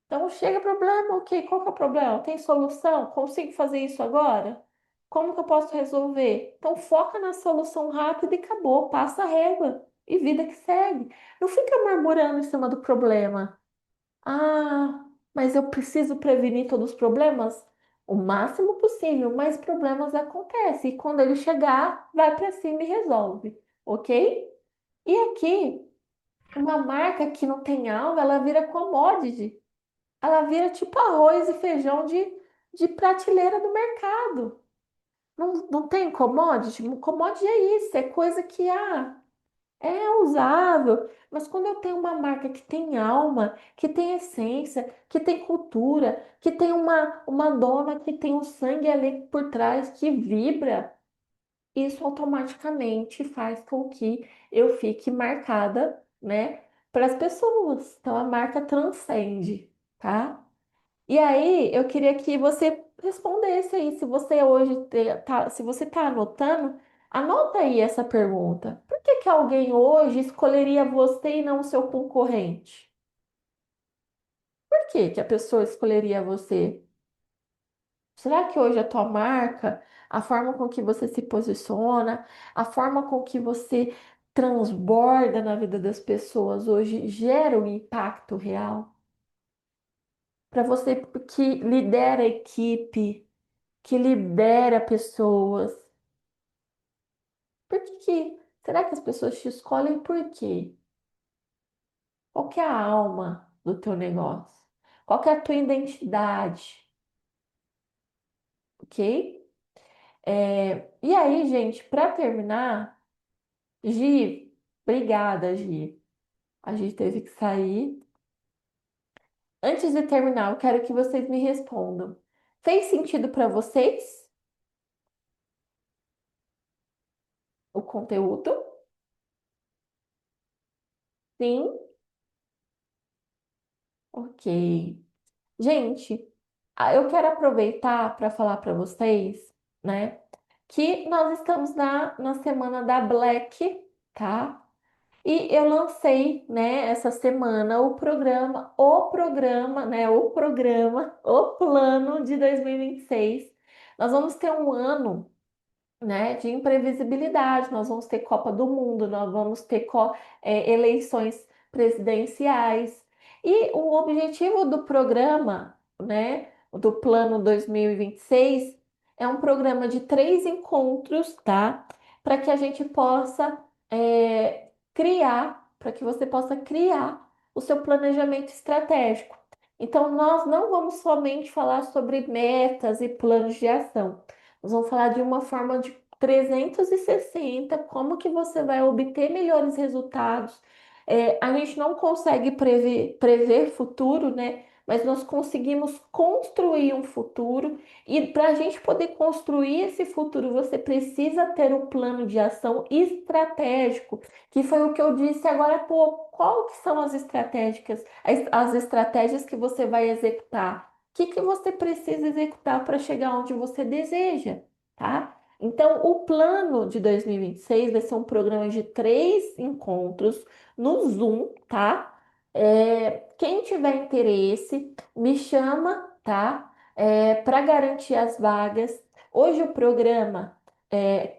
Então chega problema, ok, qual que é o problema? Tem solução? Consigo fazer isso agora? Como que eu posso resolver? Então foca na solução rápida e acabou, passa a régua e vida que segue. Não fica murmurando em cima do problema. Ah, mas eu preciso prevenir todos os problemas? O máximo possível, mas problemas acontecem. E quando ele chegar, vai para cima e resolve, ok? E aqui, uma marca que não tem alma, ela vira commodity. Ela vira tipo arroz e feijão de prateleira do mercado. Não tem commodity? Commodity é isso, é coisa que é usável, mas quando eu tenho uma marca que tem alma, que tem essência, que tem cultura, que tem uma dona que tem um sangue ali por trás que vibra, isso automaticamente faz com que eu fique marcada, né, para as pessoas. Então a marca transcende, tá? E aí, eu queria que você respondesse aí, se você hoje se você está anotando, anota aí essa pergunta. Por que que alguém hoje escolheria você e não o seu concorrente? Por que que a pessoa escolheria você? Será que hoje a tua marca, a forma com que você se posiciona, a forma com que você transborda na vida das pessoas hoje gera um impacto real? Para você que lidera a equipe, que libera pessoas. Será que as pessoas te escolhem por quê? Qual que é a alma do teu negócio? Qual que é a tua identidade? Ok? E aí, gente, para terminar, Gi, obrigada, Gi. A gente teve que sair. Antes de terminar, eu quero que vocês me respondam. Fez sentido para vocês o conteúdo? Sim? Ok. Gente, eu quero aproveitar para falar para vocês, né, que nós estamos na semana da Black, tá? E eu lancei, né, essa semana o plano de 2026. Nós vamos ter um ano, né, de imprevisibilidade. Nós vamos ter Copa do Mundo, nós vamos ter eleições presidenciais. E o objetivo do programa, né, do Plano 2026, é um programa de 3 encontros, tá? Para que a gente possa para que você possa criar o seu planejamento estratégico. Então, nós não vamos somente falar sobre metas e planos de ação. Nós vamos falar de uma forma de 360, como que você vai obter melhores resultados. A gente não consegue prever futuro, né? Mas nós conseguimos construir um futuro. E para a gente poder construir esse futuro, você precisa ter um plano de ação estratégico, que foi o que eu disse agora há pouco. Qual que são as estratégias que você vai executar? O que que você precisa executar para chegar onde você deseja? Tá? Então, o plano de 2026 vai ser um programa de 3 encontros no Zoom, tá? Quem tiver interesse, me chama, tá? Para garantir as vagas. Hoje o programa,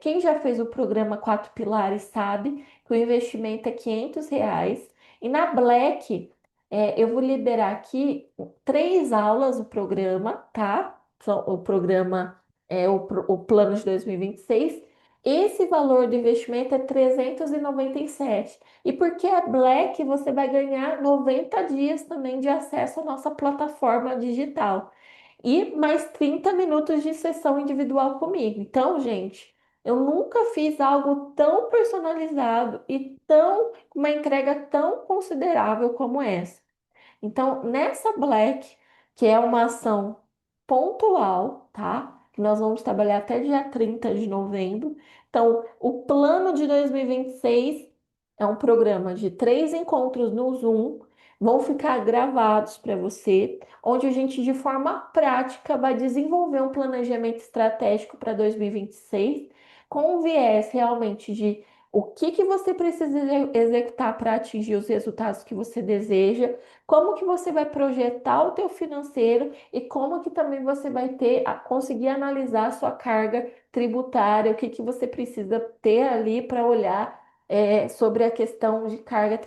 quem já fez o programa Quatro Pilares sabe que o investimento é R$ 500. E na Black, eu vou liberar aqui 3 aulas do programa, tá? O programa o plano de 2026. Esse valor do investimento é 397. E porque é Black, você vai ganhar 90 dias também de acesso à nossa plataforma digital. E mais 30 minutos de sessão individual comigo. Então, gente, eu nunca fiz algo tão personalizado e uma entrega tão considerável como essa. Então, nessa Black, que é uma ação pontual, tá? Que nós vamos trabalhar até dia 30 de novembro. Então, o plano de 2026 é um programa de 3 encontros no Zoom, vão ficar gravados para você, onde a gente, de forma prática, vai desenvolver um planejamento estratégico para 2026, com um viés realmente de o que que você precisa executar para atingir os resultados que você deseja, como que você vai projetar o teu financeiro e como que também você vai conseguir analisar a sua carga tributária, o que que você precisa ter ali para olhar sobre a questão de carga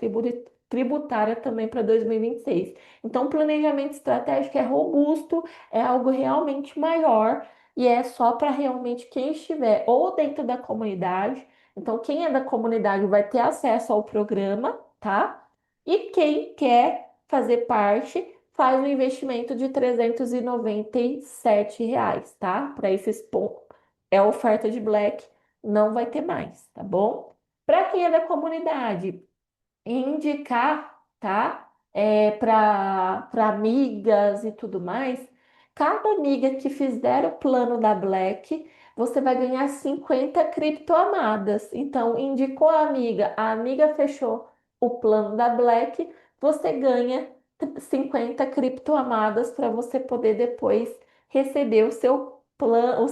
tributária também para 2026. Então, o planejamento estratégico é robusto, é algo realmente maior e é só para realmente quem estiver ou dentro da comunidade. Então, quem é da comunidade vai ter acesso ao programa, tá? E quem quer fazer parte faz um investimento de R$ 397, tá? Para esses pontos. É oferta de Black, não vai ter mais, tá bom? Para quem é da comunidade, indicar, tá? Para amigas e tudo mais. Cada amiga que fizer o plano da Black, você vai ganhar 50 criptoamadas. Então, indicou a amiga fechou o plano da Black, você ganha 50 criptoamadas para você poder depois receber o seu plano,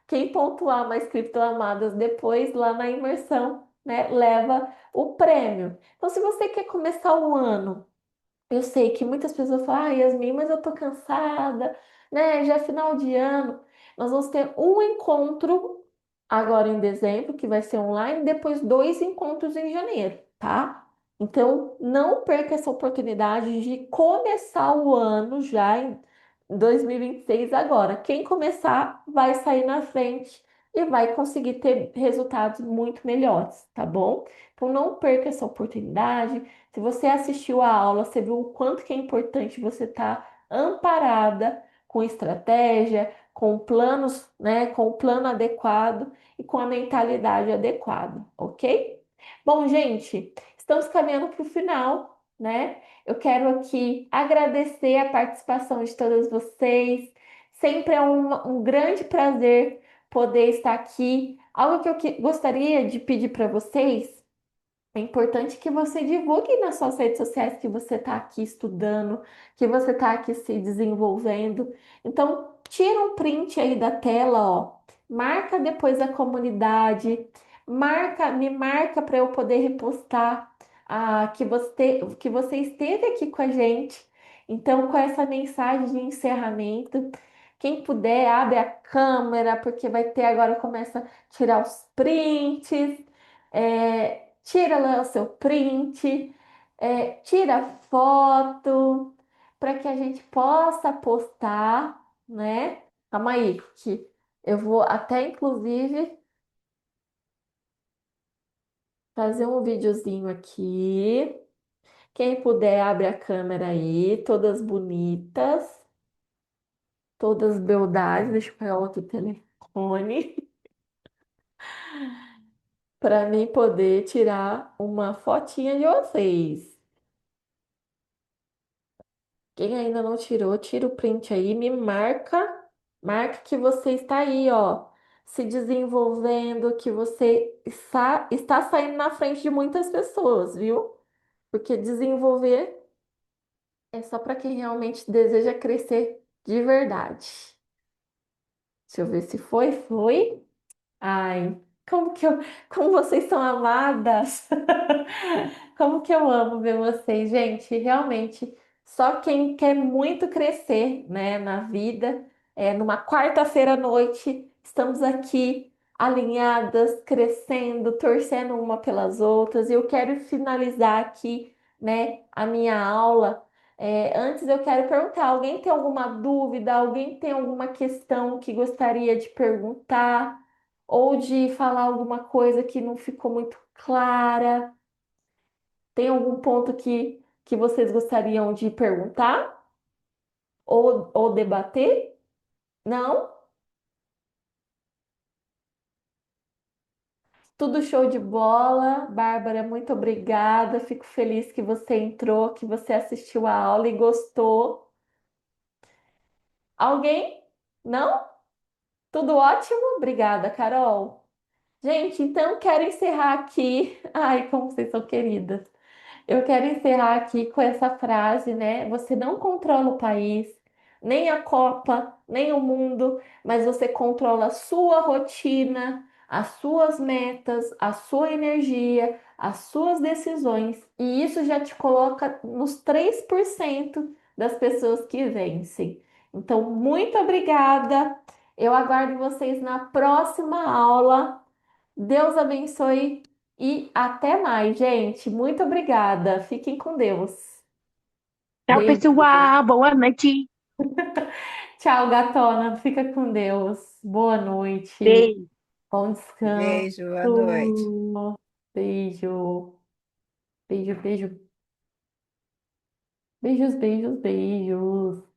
quem pontuar mais criptoamadas depois lá na imersão, né, leva o prêmio. Então, se você quer começar o ano, eu sei que muitas pessoas falam, ah, Yasmin, mas eu tô cansada, né? Já é final de ano. Nós vamos ter um encontro agora em dezembro, que vai ser online, depois 2 encontros em janeiro, tá? Então, não perca essa oportunidade de começar o ano já em 2026 agora. Quem começar vai sair na frente e vai conseguir ter resultados muito melhores, tá bom? Então, não perca essa oportunidade. Se você assistiu a aula, você viu o quanto que é importante você estar amparada com estratégia, com planos, né, com o plano adequado e com a mentalidade adequada, ok? Bom, gente, estamos caminhando para o final, né? Eu quero aqui agradecer a participação de todas vocês. Sempre é um grande prazer poder estar aqui. Algo que eu gostaria de pedir para vocês é importante que você divulgue nas suas redes sociais que você está aqui estudando, que você está aqui se desenvolvendo. Então, tira um print aí da tela, ó. Marca depois a comunidade, me marca para eu poder repostar que você esteve aqui com a gente. Então, com essa mensagem de encerramento, quem puder, abre a câmera, porque vai ter agora, começa a tirar os prints. Tira lá o seu print, tira foto, para que a gente possa postar, né? Calma aí, que eu vou até inclusive fazer um videozinho aqui. Quem puder, abre a câmera aí, todas bonitas, todas beldades. Deixa eu pegar outro telefone para mim poder tirar uma fotinha de vocês. Quem ainda não tirou, tira o print aí, me marca que você está aí, ó, se desenvolvendo, que você está saindo na frente de muitas pessoas, viu? Porque desenvolver é só para quem realmente deseja crescer de verdade. Deixa eu ver se foi. Ai, como vocês são amadas. Como que eu amo ver vocês, gente. Realmente, só quem quer muito crescer, né, na vida, numa quarta-feira à noite, estamos aqui alinhadas, crescendo, torcendo uma pelas outras. E eu quero finalizar aqui, né, a minha aula. Antes eu quero perguntar, alguém tem alguma dúvida? Alguém tem alguma questão que gostaria de perguntar? ou de falar alguma coisa que não ficou muito clara? Tem algum ponto que vocês gostariam de perguntar ou debater? Não? Tudo show de bola. Bárbara, muito obrigada. Fico feliz que você entrou, que você assistiu a aula e gostou. Alguém? Não? Tudo ótimo? Obrigada, Carol. Gente, então quero encerrar aqui. Ai, como vocês são queridas. Eu quero encerrar aqui com essa frase, né? Você não controla o país, nem a Copa, nem o mundo, mas você controla a sua rotina, as suas metas, a sua energia, as suas decisões. E isso já te coloca nos 3% das pessoas que vencem. Então, muito obrigada. Eu aguardo vocês na próxima aula. Deus abençoe e até mais, gente. Muito obrigada. Fiquem com Deus. Tchau, Beijo. pessoal. Boa noite. Tchau, gatona. Fica com Deus. Boa noite. Beijo. Bom descanso. Beijo, boa noite. Beijo. Beijo, beijo. Beijos, beijos, beijos.